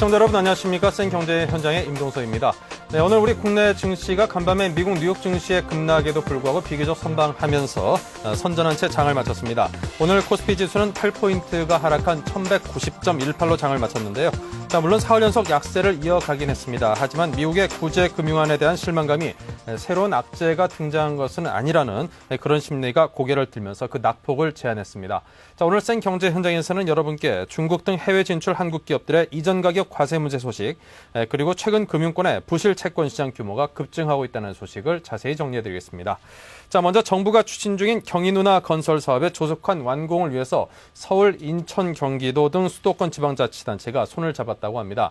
시청자 여러분 안녕하십니까? 생경제 현장의 임동서입니다. 네, 오늘 우리 국내 증시가 간밤에 미국 뉴욕 증시의 급락에도 불구하고 비교적 선방하면서 선전한 채 장을 마쳤습니다. 오늘 코스피 지수는 8포인트가 하락한 1190.18로 장을 마쳤는데요. 자, 물론 사흘 연속 약세를 이어가긴 했습니다. 하지만 미국의 구제 금융안에 대한 실망감이 새로운 악재가 등장한 것은 아니라는 그런 심리가 고개를 들면서 그 낙폭을 제한했습니다. 자, 오늘 생경제 현장에서는 여러분께 중국 등 해외 진출 한국 기업들의 이전 가격 과세 문제 소식, 그리고 최근 금융권의 부실 채권 시장 규모가 급증하고 있다는 소식을 자세히 정리해드리겠습니다. 자, 먼저 정부가 추진 중인 경인운하 건설 사업의 조속한 완공을 위해서 서울, 인천, 경기도 등 수도권 지방자치단체가 손을 잡았다고 합니다.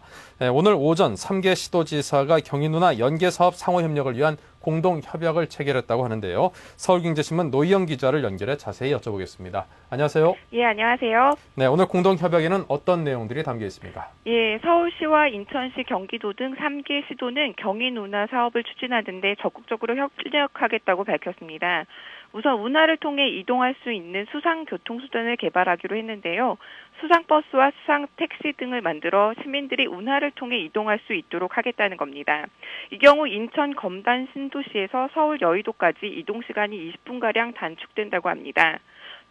오늘 오전 3개 시도지사가 경인운하 연계사업 상호협력을 위한 공동협약을 체결했다고 하는데요. 서울경제신문 노희영 기자를 연결해 자세히 여쭤보겠습니다. 안녕하세요. 예, 안녕하세요. 네, 오늘 공동협약에는 어떤 내용들이 담겨 있습니까? 예, 서울시와 인천시, 경기도 등 3개 시도는 경인운하 사업을 추진하는데 적극적으로 협력하겠다고 밝혔습니다. 우선 운하를 통해 이동할 수 있는 수상교통수단을 개발하기로 했는데요. 수상버스와 수상택시 등을 만들어 시민들이 운하를 통해 이동할 수 있도록 하겠다는 겁니다. 이 경우 인천 검단 신도시에서 서울 여의도까지 이동시간이 20분가량 단축된다고 합니다.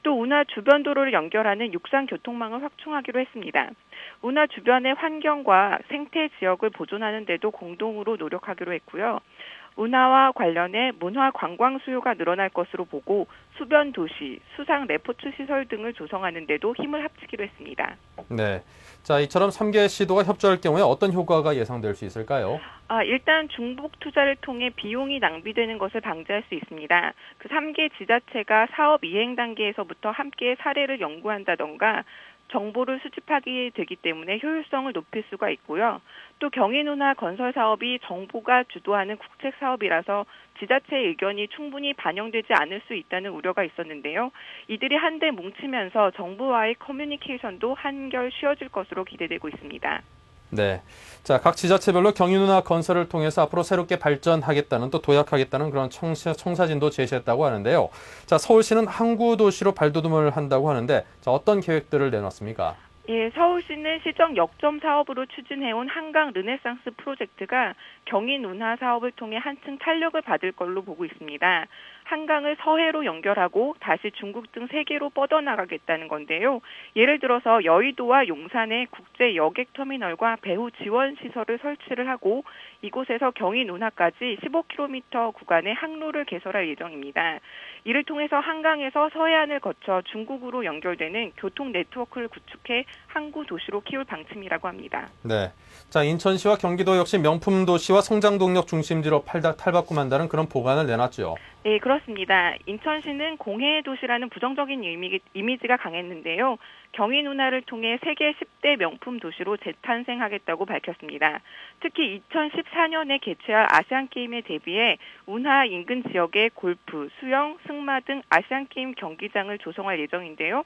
또 운하 주변 도로를 연결하는 육상교통망을 확충하기로 했습니다. 운하 주변의 환경과 생태 지역을 보존하는 데도 공동으로 노력하기로 했고요. 운하와 관련해 문화 관광 수요가 늘어날 것으로 보고 수변 도시, 수상 레포츠 시설 등을 조성하는 데도 힘을 합치기로 했습니다. 네. 자, 이처럼 3개 시도가 협조할 경우에 어떤 효과가 예상될 수 있을까요? 일단 중복 투자를 통해 비용이 낭비되는 것을 방지할 수 있습니다. 그 3개 지자체가 사업 이행 단계에서부터 함께 사례를 연구한다던가 정보를 수집하게 되기 때문에 효율성을 높일 수가 있고요. 또 경인운하 건설 사업이 정부가 주도하는 국책 사업이라서 지자체의 의견이 충분히 반영되지 않을 수 있다는 우려가 있었는데요. 이들이 한데 뭉치면서 정부와의 커뮤니케이션도 한결 쉬워질 것으로 기대되고 있습니다. 네. 자, 각 지자체별로 경인운하 건설을 통해서 앞으로 새롭게 발전하겠다는 또 도약하겠다는 그런 청사진도 제시했다고 하는데요. 자, 서울시는 항구 도시로 발돋움을 한다고 하는데 자, 어떤 계획들을 내놨습니까? 예, 서울시는 시정 역점 사업으로 추진해온 한강 르네상스 프로젝트가 경인운하 사업을 통해 한층 탄력을 받을 걸로 보고 있습니다. 한강을 서해로 연결하고 다시 중국 등 세계로 뻗어나가겠다는 건데요. 예를 들어서 여의도와 용산에 국제 여객터미널과 배후 지원 시설을 설치를 하고 이곳에서 경인운하까지 15km 구간의 항로를 개설할 예정입니다. 이를 통해서 한강에서 서해안을 거쳐 중국으로 연결되는 교통 네트워크를 구축해 항구 도시로 키울 방침이라고 합니다. 네. 자, 인천시와 경기도 역시 명품 도시와 성장 동력 중심지로 탈바꿈한다는 그런 보관을 내놨죠. 네, 그렇습니다. 인천시는 공해의 도시라는 부정적인 이미지가 강했는데요. 경인운하를 통해 세계 10대 명품 도시로 재탄생하겠다고 밝혔습니다. 특히 2014년에 개최할 아시안게임에 대비해 운하 인근 지역에 골프, 수영, 승마 등 아시안게임 경기장을 조성할 예정인데요.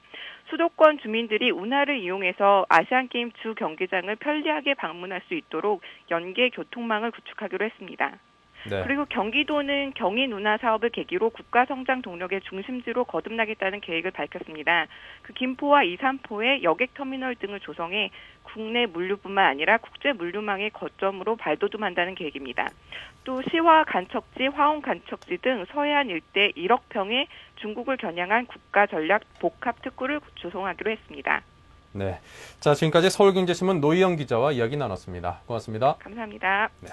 수도권 주민들이 운하를 이용해서 아시안게임 주 경기장을 편리하게 방문할 수 있도록 연계 교통망을 구축하기로 했습니다. 네. 그리고 경기도는 경인운하 사업을 계기로 국가 성장 동력의 중심지로 거듭나겠다는 계획을 밝혔습니다. 그 김포와 이산포에 여객터미널 등을 조성해 국내 물류뿐만 아니라 국제 물류망의 거점으로 발돋움한다는 계획입니다. 또 시화 간척지, 화원 간척지 등 서해안 일대 1억 평의 중국을 겨냥한 국가 전략 복합 특구를 조성하기로 했습니다. 네. 자, 지금까지 서울경제신문 노희영 기자와 이야기 나눴습니다. 고맙습니다. 감사합니다. 네.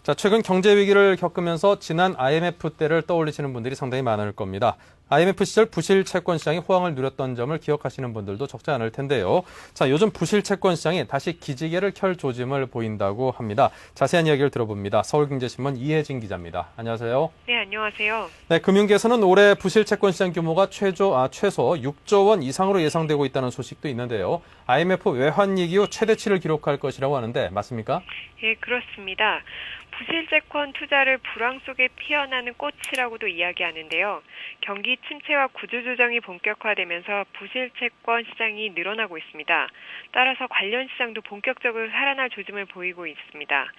자, 최근 경제 위기를 겪으면서 지난 IMF 때를 떠올리시는 분들이 상당히 많을 겁니다. IMF 시절 부실 채권 시장이 호황을 누렸던 점을 기억하시는 분들도 적지 않을 텐데요. 자, 요즘 부실 채권 시장이 다시 기지개를 켤 조짐을 보인다고 합니다. 자세한 이야기를 들어봅니다. 서울경제신문 이혜진 기자입니다. 안녕하세요. 네, 안녕하세요. 네, 금융계에서는 올해 부실 채권 시장 규모가 최소 6조 원 이상으로 예상되고 있다는 소식도 있는데요. IMF 외환위기 후 최대치를 기록할 것이라고 하는데 맞습니까? 예, 그렇습니다. 부실채권 투자를 불황 속에 피어나는 꽃이라고도 이야기하는데요. 경기 침체와 구조조정이 본격화되면서 부실채권 시장이 늘어나고 있습니다. 따라서 관련 시장도 본격적으로 살아날 조짐을 보이고 있습니다.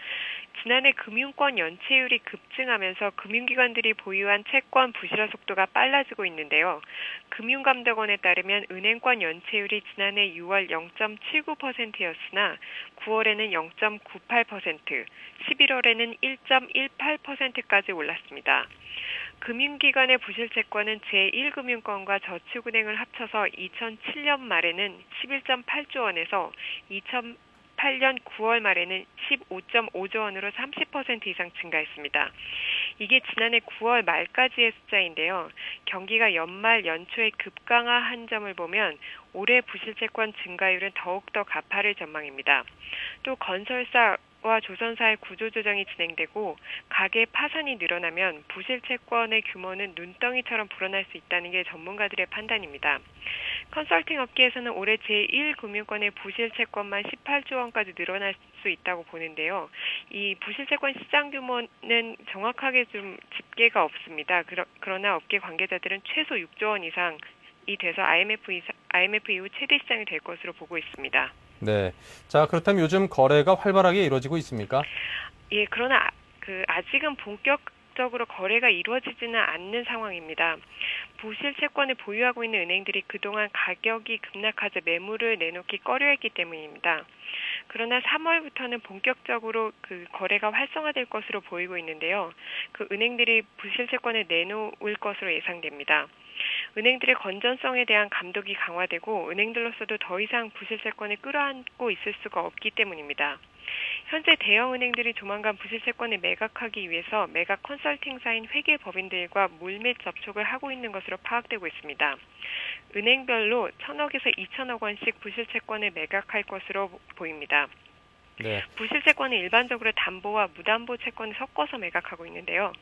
지난해 금융권 연체율이 급증하면서 금융기관들이 보유한 채권 부실화 속도가 빨라지고 있는데요. 금융감독원에 따르면 은행권 연체율이 지난해 6월 0.79%였으나 9월에는 0.98%, 11월에는 1.18%까지 올랐습니다. 금융기관의 부실채권은 제1금융권과 저축은행을 합쳐서 2007년 말에는 11.8조 원에서 2008년 9월 말에는 15.5조 원으로 30% 이상 증가했습니다. 이게 지난해 9월 말까지의 숫자인데요. 경기가 연말 연초에 급강화한 점을 보면 올해 부실채권 증가율은 더욱더 가파를 전망입니다. 또 건설사와 조선사의 구조조정이 진행되고 가계 파산이 늘어나면 부실채권의 규모는 눈덩이처럼 불어날 수 있다는 게 전문가들의 판단입니다. 컨설팅 업계에서는 올해 제1금융권의 부실채권만 18조 원까지 늘어날 수 있다고 보는데요. 이 부실채권 시장 규모는 정확하게 좀 집계가 없습니다. 그러나 업계 관계자들은 최소 6조 원 이상이 돼서 IMF 이후 최대 시장이 될 것으로 보고 있습니다. 네. 자, 그렇다면 요즘 거래가 활발하게 이루어지고 있습니까? 예, 그러나 아직은 본격적으로 거래가 이루어지지는 않는 상황입니다. 부실 채권을 보유하고 있는 은행들이 그동안 가격이 급락하자 매물을 내놓기 꺼려했기 때문입니다. 그러나 3월부터는 본격적으로 거래가 활성화될 것으로 보이고 있는데요. 은행들이 부실 채권을 내놓을 것으로 예상됩니다. 은행들의 건전성에 대한 감독이 강화되고 은행들로서도 더 이상 부실채권을 끌어안고 있을 수가 없기 때문입니다. 현재 대형 은행들이 조만간 부실채권을 매각하기 위해서 매각 컨설팅사인 회계법인들과 물밑 접촉을 하고 있는 것으로 파악되고 있습니다. 은행별로 1,000억에서 2,000억 원씩 부실채권을 매각할 것으로 보입니다. 네. 부실채권은 일반적으로 담보와 무담보 채권을 섞어서 매각하고 있는데요.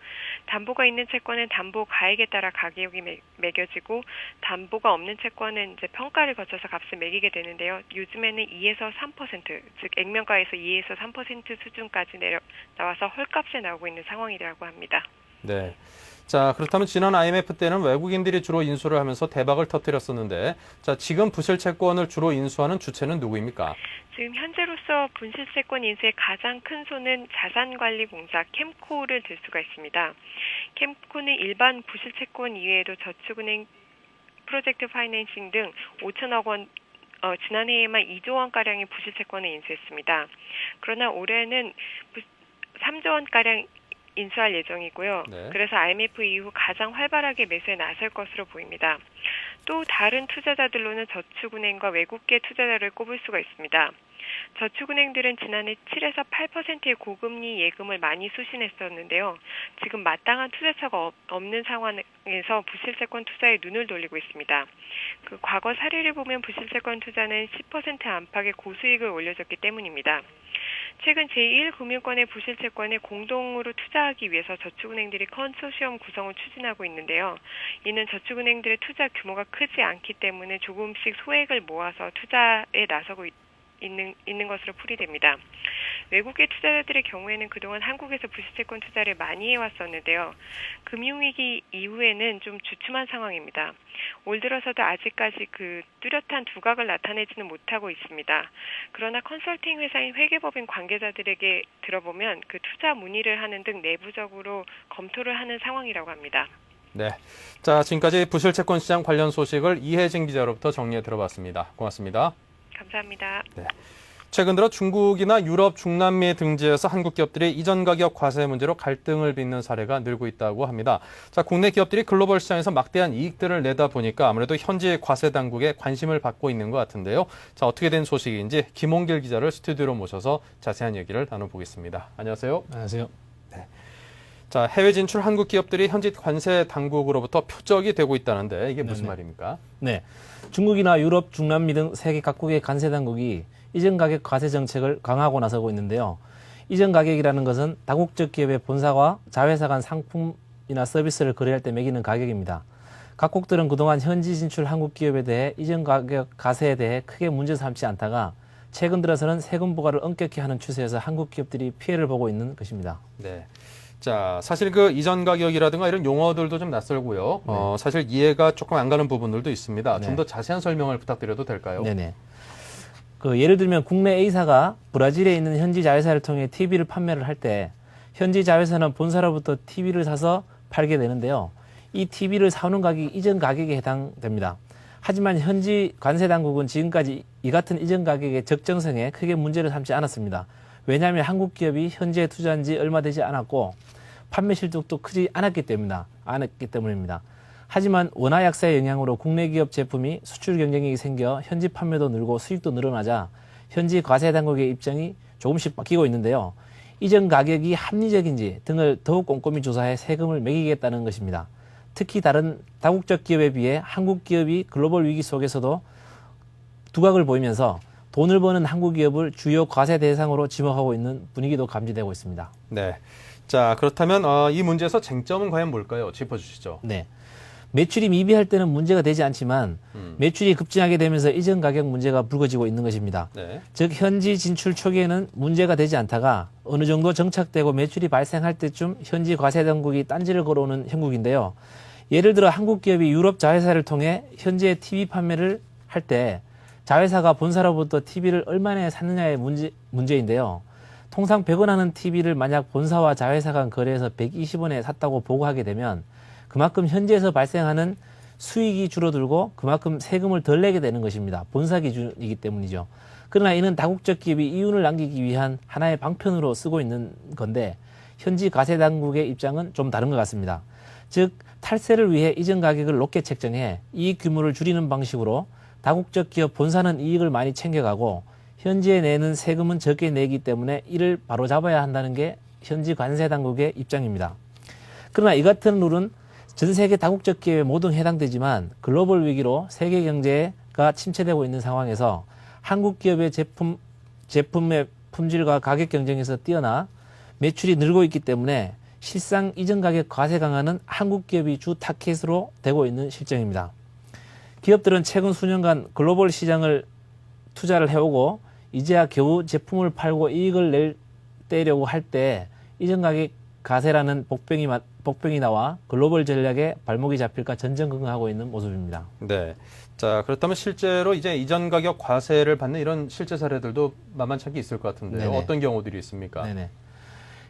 담보가 있는 채권은 담보 가액에 따라 가격이 매겨지고 담보가 없는 채권은 이제 평가를 거쳐서 값을 매기게 되는데요. 요즘에는 2에서 3%, 즉 액면가에서 2에서 3% 수준까지 나와서 헐값에 나오고 있는 상황이라고 합니다. 네. 자, 그렇다면 지난 IMF 때는 외국인들이 주로 인수를 하면서 대박을 터뜨렸었는데, 자, 지금 부실채권을 주로 인수하는 주체는 누구입니까? 지금 현재로서 부실채권 인수의 가장 큰 손은 자산관리공사 캠코를 들 수가 있습니다. 캠코는 일반 부실채권 이외에도 저축은행, 프로젝트 파이낸싱 등 5천억 원, 지난해에만 2조 원가량의 부실채권을 인수했습니다. 그러나 올해는 3조 원가량 인수할 예정이고요. 네. 그래서 IMF 이후 가장 활발하게 매수에 나설 것으로 보입니다. 또 다른 투자자들로는 저축은행과 외국계 투자자를 꼽을 수가 있습니다. 저축은행들은 지난해 7에서 8%의 고금리 예금을 많이 수신했었는데요. 지금 마땅한 투자처가 없는 상황에서 부실채권 투자에 눈을 돌리고 있습니다. 과거 사례를 보면 부실채권 투자는 10% 안팎의 고수익을 올려줬기 때문입니다. 최근 제1금융권의 부실채권에 공동으로 투자하기 위해서 저축은행들이 컨소시엄 구성을 추진하고 있는데요. 이는 저축은행들의 투자 규모가 크지 않기 때문에 조금씩 소액을 모아서 투자에 나서고 있는 것으로 풀이됩니다. 외국계 투자자들의 경우에는 그동안 한국에서 부실채권 투자를 많이 해왔었는데요. 금융위기 이후에는 좀 주춤한 상황입니다. 올 들어서도 아직까지 뚜렷한 두각을 나타내지는 못하고 있습니다. 그러나 컨설팅 회사인 회계법인 관계자들에게 들어보면 투자 문의를 하는 등 내부적으로 검토를 하는 상황이라고 합니다. 네. 자, 지금까지 부실채권 시장 관련 소식을 이혜진 기자로부터 정리해 들어봤습니다. 고맙습니다. 감사합니다. 네. 최근 들어 중국이나 유럽, 중남미에 등지에서 한국 기업들이 이전 가격 과세 문제로 갈등을 빚는 사례가 늘고 있다고 합니다. 자, 국내 기업들이 글로벌 시장에서 막대한 이익들을 내다 보니까 아무래도 현지 과세 당국에 관심을 받고 있는 것 같은데요. 자, 어떻게 된 소식인지 김홍길 기자를 스튜디오로 모셔서 자세한 얘기를 나눠보겠습니다. 안녕하세요. 안녕하세요. 네. 자, 해외 진출 한국 기업들이 현지 관세 당국으로부터 표적이 되고 있다는데 이게 무슨 말입니까? 네. 중국이나 유럽, 중남미 등 세계 각국의 관세 당국이 이전 가격 과세 정책을 강화하고 나서고 있는데요. 이전 가격이라는 것은 다국적 기업의 본사와 자회사 간 상품이나 서비스를 거래할 때 매기는 가격입니다. 각국들은 그동안 현지 진출 한국 기업에 대해 이전 가격 과세에 대해 크게 문제 삼지 않다가 최근 들어서는 세금 부과를 엄격히 하는 추세여서 한국 기업들이 피해를 보고 있는 것입니다. 네. 자, 사실 그 이전 가격이라든가 이런 용어들도 좀 낯설고요. 사실 이해가 조금 안 가는 부분들도 있습니다. 네. 좀 더 자세한 설명을 부탁드려도 될까요? 네네. 예를 들면 국내 A사가 브라질에 있는 현지 자회사를 통해 TV를 판매를 할 때 현지 자회사는 본사로부터 TV를 사서 팔게 되는데요. 이 TV를 사오는 가격이 이전 가격에 해당됩니다. 하지만 현지 관세 당국은 지금까지 이 같은 이전 가격의 적정성에 크게 문제를 삼지 않았습니다. 왜냐하면 한국 기업이 현지에 투자한 지 얼마 되지 않았고 판매 실적도 크지 않았기 때문입니다. 하지만 원화 약세의 영향으로 국내 기업 제품이 수출 경쟁력이 생겨 현지 판매도 늘고 수익도 늘어나자 현지 과세 당국의 입장이 조금씩 바뀌고 있는데요. 이전 가격이 합리적인지 등을 더욱 꼼꼼히 조사해 세금을 매기겠다는 것입니다. 특히 다른 다국적 기업에 비해 한국 기업이 글로벌 위기 속에서도 두각을 보이면서 돈을 버는 한국 기업을 주요 과세 대상으로 지목하고 있는 분위기도 감지되고 있습니다. 네. 자, 그렇다면 이 문제에서 쟁점은 과연 뭘까요? 짚어주시죠. 네. 매출이 미비할 때는 문제가 되지 않지만 매출이 급증하게 되면서 이전 가격 문제가 불거지고 있는 것입니다. 네. 즉 현지 진출 초기에는 문제가 되지 않다가 어느 정도 정착되고 매출이 발생할 때쯤 현지 과세 당국이 딴지를 걸어오는 형국인데요. 예를 들어 한국 기업이 유럽 자회사를 통해 현지에 TV 판매를 할 때 자회사가 본사로부터 TV를 얼마나 샀느냐의 문제인데요. 통상 100원 하는 TV를 만약 본사와 자회사 간 거래에서 120원에 샀다고 보고하게 되면 그만큼 현지에서 발생하는 수익이 줄어들고 그만큼 세금을 덜 내게 되는 것입니다. 본사 기준이기 때문이죠. 그러나 이는 다국적 기업이 이윤을 남기기 위한 하나의 방편으로 쓰고 있는 건데 현지 과세 당국의 입장은 좀 다른 것 같습니다. 즉 탈세를 위해 이전 가격을 높게 책정해 이익 규모를 줄이는 방식으로 다국적 기업 본사는 이익을 많이 챙겨가고 현지에 내는 세금은 적게 내기 때문에 이를 바로잡아야 한다는 게 현지 관세 당국의 입장입니다. 그러나 이 같은 룰은 전 세계 다국적 기업에 모두 해당되지만 글로벌 위기로 세계 경제가 침체되고 있는 상황에서 한국 기업의 제품의 품질과 가격 경쟁에서 뛰어나 매출이 늘고 있기 때문에 실상 이전 가격 과세 강화는 한국 기업이 주 타켓으로 되고 있는 실정입니다. 기업들은 최근 수년간 글로벌 시장을 투자를 해오고 이제야 겨우 제품을 팔고 이익을 내려고 할 때 이전 가격 과세라는 복병이 나와 글로벌 전략에 발목이 잡힐까 전전긍긍하고 있는 모습입니다. 네. 자, 그렇다면 실제로 이제 이전 가격 과세를 받는 이런 실제 사례들도 만만찮게 있을 것 같은데요. 네네. 어떤 경우들이 있습니까? 네네.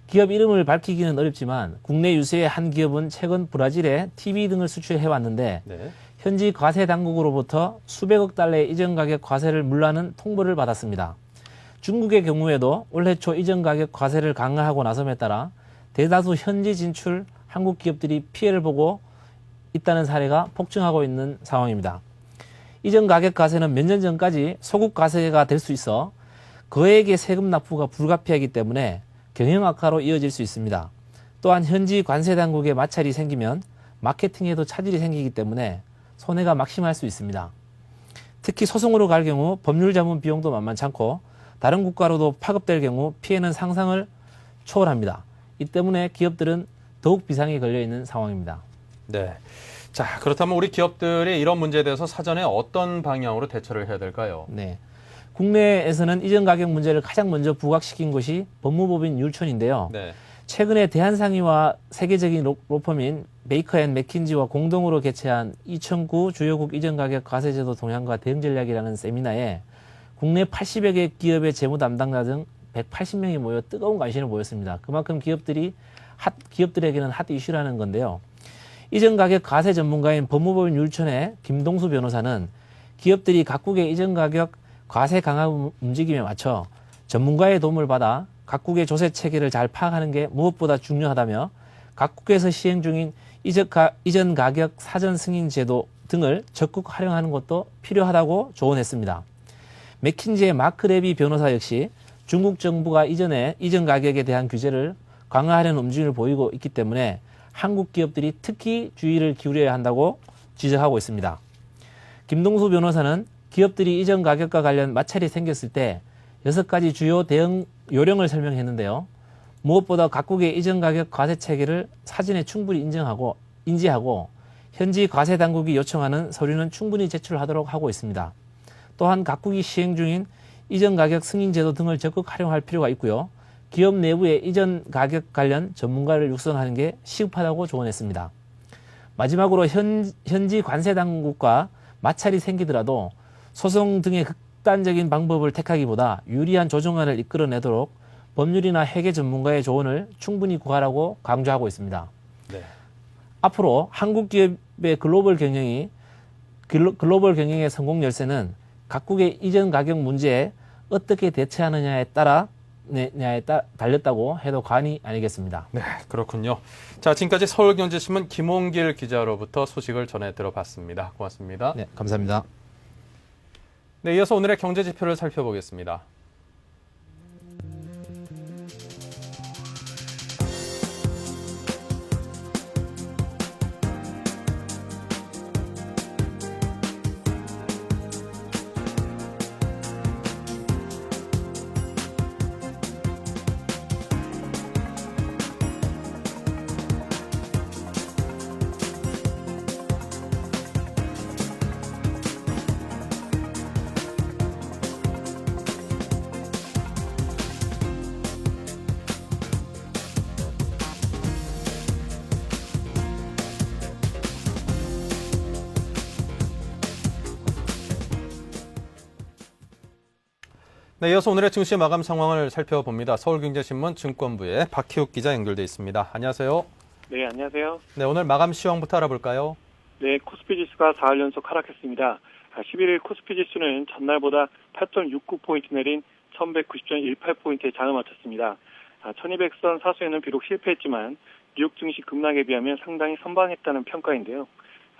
기업 이름을 밝히기는 어렵지만 국내 유수의 한 기업은 최근 브라질에 TV 등을 수출해 왔는데 네. 현지 과세 당국으로부터 수백억 달러의 이전 가격 과세를 물라는 통보를 받았습니다. 중국의 경우에도 올해 초 이전 가격 과세를 강화하고 나섬에 따라 대다수 현지 진출 한국 기업들이 피해를 보고 있다는 사례가 폭증하고 있는 상황입니다. 이전 가격 과세는 몇 년 전까지 소국 과세가 될 수 있어 거액의 세금 납부가 불가피하기 때문에 경영 악화로 이어질 수 있습니다. 또한 현지 관세 당국에 마찰이 생기면 마케팅에도 차질이 생기기 때문에 손해가 막심할 수 있습니다. 특히 소송으로 갈 경우 법률 자문 비용도 만만찮고 다른 국가로도 파급될 경우 피해는 상상을 초월합니다. 이 때문에 기업들은 더욱 비상이 걸려 있는 상황입니다. 네. 자, 그렇다면 우리 기업들이 이런 문제에 대해서 사전에 어떤 방향으로 대처를 해야 될까요? 네. 국내에서는 이전 가격 문제를 가장 먼저 부각시킨 곳이 법무법인 율촌인데요. 네. 최근에 대한상의와 세계적인 로펌인 베이커 앤 맥킨지와 공동으로 개최한 2009 주요국 이전 가격 과세제도 동향과 대응 전략이라는 세미나에 국내 80여 개 기업의 재무 담당자 등 180명이 모여 뜨거운 관심을 보였습니다. 그만큼 기업들에게는 핫 이슈라는 건데요. 이전 가격 과세 전문가인 법무법인 율촌의 김동수 변호사는 기업들이 각국의 이전 가격 과세 강화 움직임에 맞춰 전문가의 도움을 받아 각국의 조세 체계를 잘 파악하는 게 무엇보다 중요하다며 각국에서 시행 중인 이전 가격 사전 승인 제도 등을 적극 활용하는 것도 필요하다고 조언했습니다. 맥킨지의 마크 레비 변호사 역시 중국 정부가 이전 가격에 대한 규제를 강화하려는 움직임을 보이고 있기 때문에 한국 기업들이 특히 주의를 기울여야 한다고 지적하고 있습니다. 김동수 변호사는 기업들이 이전 가격과 관련 마찰이 생겼을 때 6가지 주요 대응 요령을 설명했는데요. 무엇보다 각국의 이전 가격 과세 체계를 사전에 충분히 인지하고 현지 과세 당국이 요청하는 서류는 충분히 제출하도록 하고 있습니다. 또한 각국이 시행 중인 이전 가격 승인 제도 등을 적극 활용할 필요가 있고요. 기업 내부에 이전 가격 관련 전문가를 육성하는 게 시급하다고 조언했습니다. 마지막으로 현지 관세 당국과 마찰이 생기더라도 소송 등의 극단적인 방법을 택하기보다 유리한 조정안을 이끌어내도록 법률이나 회계 전문가의 조언을 충분히 구하라고 강조하고 있습니다. 네. 앞으로 한국 기업의 글로벌 경영의 성공 열쇠는 각국의 이전 가격 문제에 어떻게 대처하느냐에 달렸다고 해도 과언이 아니겠습니다. 네, 그렇군요. 자, 지금까지 서울경제신문 김홍길 기자로부터 소식을 전해 들어봤습니다. 고맙습니다. 네, 감사합니다. 네, 이어서 오늘의 경제 지표를 살펴보겠습니다. 네, 이어서 오늘의 증시 마감 상황을 살펴봅니다. 서울경제신문 증권부의 박희욱 기자 연결돼 있습니다. 안녕하세요. 네, 안녕하세요. 네, 오늘 마감 시황부터 알아볼까요? 네, 코스피 지수가 4일 연속 하락했습니다. 11일 코스피 지수는 전날보다 8.69포인트 내린 1190.18포인트에 장을 마쳤습니다. 1200선 사수에는 비록 실패했지만 뉴욕 증시 급락에 비하면 상당히 선방했다는 평가인데요.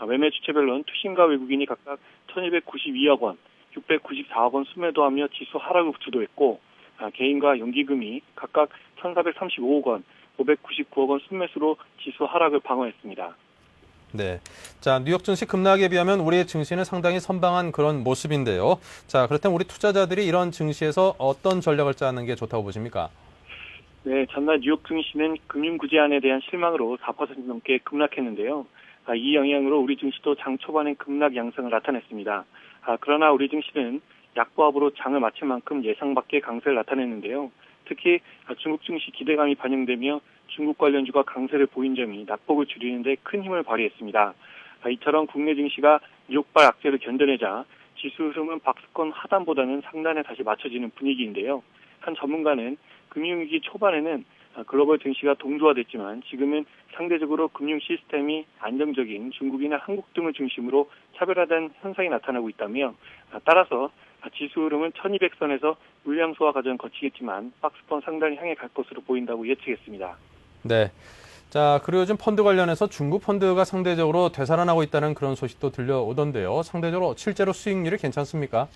매매 주체별로는 투신과 외국인이 각각 1292억 원, 694억 원 순매도하며 지수 하락을 주도했고, 개인과 연기금이 각각 1435억 원, 599억 원 순매수로 지수 하락을 방어했습니다. 네. 자, 뉴욕 증시 급락에 비하면 우리의 증시는 상당히 선방한 그런 모습인데요. 자, 그렇다면 우리 투자자들이 이런 증시에서 어떤 전략을 짜는 게 좋다고 보십니까? 네, 전날 뉴욕 증시는 금융구제안에 대한 실망으로 4% 넘게 급락했는데요. 이 영향으로 우리 증시도 장 초반엔 급락 양상을 나타냈습니다. 그러나 우리 증시는 약보합으로 장을 마친 만큼 예상 밖의 강세를 나타냈는데요. 특히 중국 증시 기대감이 반영되며 중국 관련주가 강세를 보인 점이 낙폭을 줄이는 데 큰 힘을 발휘했습니다. 이처럼 국내 증시가 뉴욕발 악재를 견뎌내자 지수 흐름은 박스권 하단보다는 상단에 다시 맞춰지는 분위기인데요. 한 전문가는 금융위기 초반에는 글로벌 증시가 동조화됐지만 지금은 상대적으로 금융 시스템이 안정적인 중국이나 한국 등을 중심으로 차별화된 현상이 나타나고 있다며, 따라서 지수 흐름은 1200선에서 물량 소화 과정을 거치겠지만 박스권 상단을 향해 갈 것으로 보인다고 예측했습니다. 네. 자, 그리고 요즘 펀드 관련해서 중국 펀드가 상대적으로 되살아나고 있다는 그런 소식도 들려오던데요. 상대적으로 실제로 수익률이 괜찮습니까?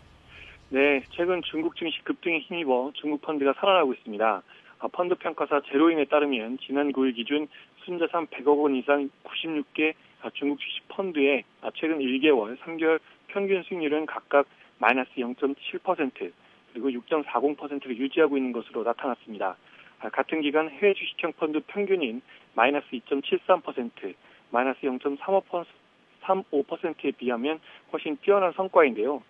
네, 최근 중국 증시 급등에 힘입어 중국 펀드가 살아나고 있습니다. 펀드 평가사 제로인에 따르면 지난 9일 기준 순자산 100억 원 이상 96개 중국 주식 펀드의 최근 1개월, 3개월 평균 수익률은 각각 마이너스 0.7% 그리고 6.40%를 유지하고 있는 것으로 나타났습니다. 같은 기간 해외 주식형 펀드 평균인 마이너스 2.73%, 마이너스 0.35%에 비하면 훨씬 뛰어난 성과인데요.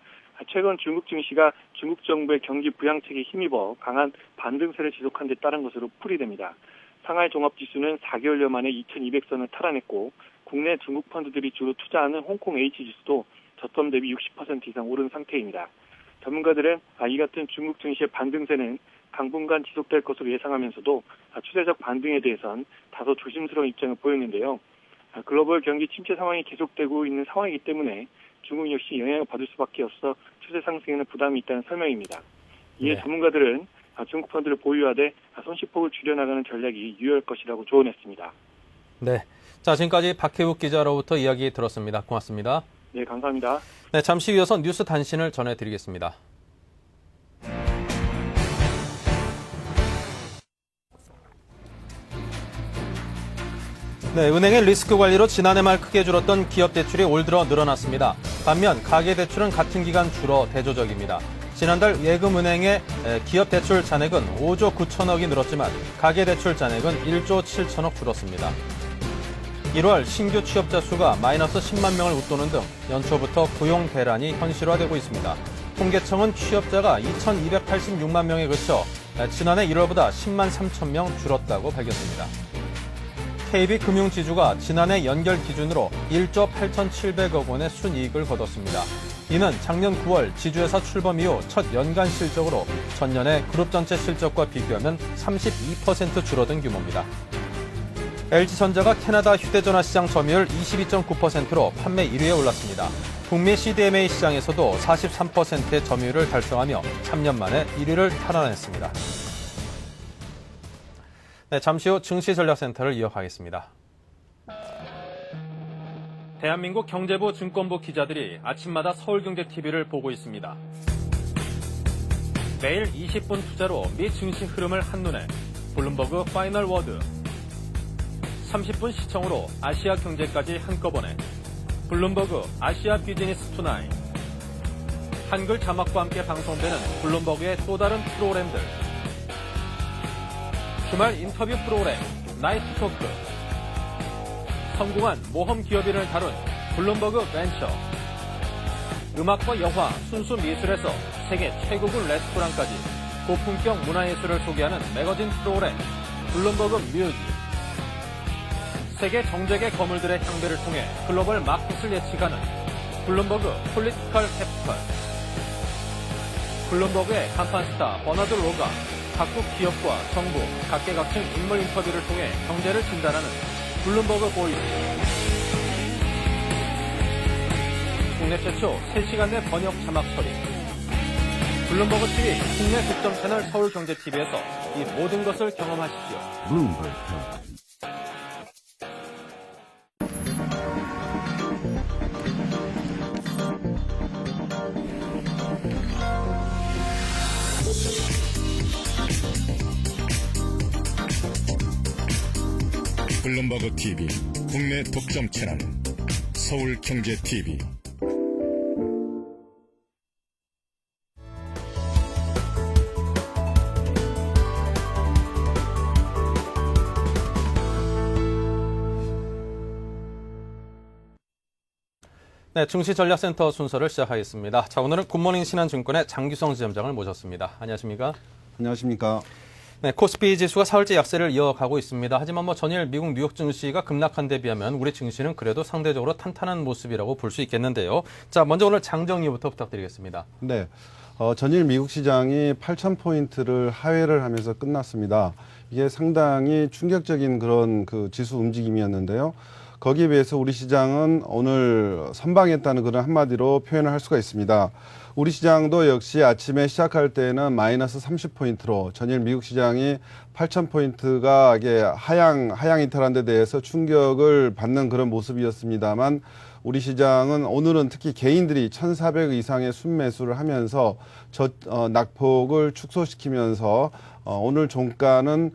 최근 중국 증시가 중국 정부의 경기 부양책에 힘입어 강한 반등세를 지속한 데 따른 것으로 풀이됩니다. 상하이 종합지수는 4개월여 만에 2200선을 탈환했고, 국내 중국 펀드들이 주로 투자하는 홍콩 H지수도 저점 대비 60% 이상 오른 상태입니다. 전문가들은 이 같은 중국 증시의 반등세는 당분간 지속될 것으로 예상하면서도 추세적 반등에 대해선 다소 조심스러운 입장을 보였는데요. 글로벌 경기 침체 상황이 계속되고 있는 상황이기 때문에 중국 역시 영향을 받을 수밖에 없어 추세 상승에는 부담이 있다는 설명입니다. 이에 전문가들은 중국 펀드를 보유하되 손실폭을 줄여나가는 전략이 유효할 것이라고 조언했습니다. 네. 자, 지금까지 박혜욱 기자로부터 이야기 들었습니다. 고맙습니다. 네, 감사합니다. 네, 잠시 이어서 뉴스 단신을 전해드리겠습니다. 네, 은행의 리스크 관리로 지난해 말 크게 줄었던 기업 대출이 올 들어 늘어났습니다. 반면 가계 대출은 같은 기간 줄어 대조적입니다. 지난달 예금은행의 기업 대출 잔액은 5조 9천억이 늘었지만 가계 대출 잔액은 1조 7천억 줄었습니다. 1월 신규 취업자 수가 마이너스 10만 명을 웃도는 등 연초부터 고용 대란이 현실화되고 있습니다. 통계청은 취업자가 2,286만 명에 그쳐 지난해 1월보다 10만 3천 명 줄었다고 밝혔습니다. KB금융지주가 지난해 연결 기준으로 1조 8,700억 원의 순이익을 거뒀습니다. 이는 작년 9월 지주회사 출범 이후 첫 연간 실적으로 전년의 그룹 전체 실적과 비교하면 32% 줄어든 규모입니다. LG전자가 캐나다 휴대전화 시장 점유율 22.9%로 판매 1위에 올랐습니다. 북미 CDMA 시장에서도 43%의 점유율을 달성하며 3년 만에 1위를 탈환했습니다. 네, 잠시 후 증시전략센터를 이어가겠습니다. 대한민국 경제부 증권부 기자들이 아침마다 서울경제TV를 보고 있습니다. 매일 20분 투자로 미 증시 흐름을 한눈에 블룸버그 파이널 워드 30분 시청으로 아시아 경제까지 한꺼번에 블룸버그 아시아 비즈니스 투나잇 한글 자막과 함께 방송되는 블룸버그의 또 다른 프로그램들 주말 인터뷰 프로그램 나이트 토크 성공한 모험 기업인을 다룬 블룸버그 벤처 음악과 영화, 순수 미술에서 세계 최고급 레스토랑까지 고품격 문화예술을 소개하는 매거진 프로그램 블룸버그 뮤직 세계 정재계 거물들의 향배를 통해 글로벌 마켓을 예측하는 블룸버그 폴리티컬 캐피털 블룸버그의 간판 스타 버나드 로가 각국 기업과 정부, 각계각층 인물 인터뷰를 통해 경제를 진단하는 블룸버그 보이스 국내 최초 3시간 내 번역 자막 처리 블룸버그 TV 국내 독점 채널 서울경제TV에서 이 모든 것을 경험하십시오. Bloomberg. 블룸버그 TV 국내 독점 채널 서울경제TV. 네, 증시전략센터 순서를 시작하겠습니다. 자, 오늘은 굿모닝 신한증권의 장규성 지점장을 모셨습니다. 안녕하십니까? 안녕하십니까? 네, 코스피 지수가 사흘째 약세를 이어가고 있습니다. 하지만 전일 미국 뉴욕 증시가 급락한 데 비하면 우리 증시는 그래도 상대적으로 탄탄한 모습이라고 볼 수 있겠는데요. 자, 먼저 오늘 장정리부터 부탁드리겠습니다. 네. 전일 미국 시장이 8,000포인트를 하회를 하면서 끝났습니다. 이게 상당히 충격적인 그런 그 지수 움직임이었는데요. 거기에 비해서 우리 시장은 오늘 선방했다는 그런 한마디로 표현을 할 수가 있습니다. 우리 시장도 역시 아침에 시작할 때는 마이너스 30포인트로 전일 미국 시장이 8,000포인트가 이게 하향 이탈한 데 대해서 충격을 받는 그런 모습이었습니다만 우리 시장은 오늘은 특히 개인들이 1,400 이상의 순매수를 하면서 낙폭을 축소시키면서 오늘 종가는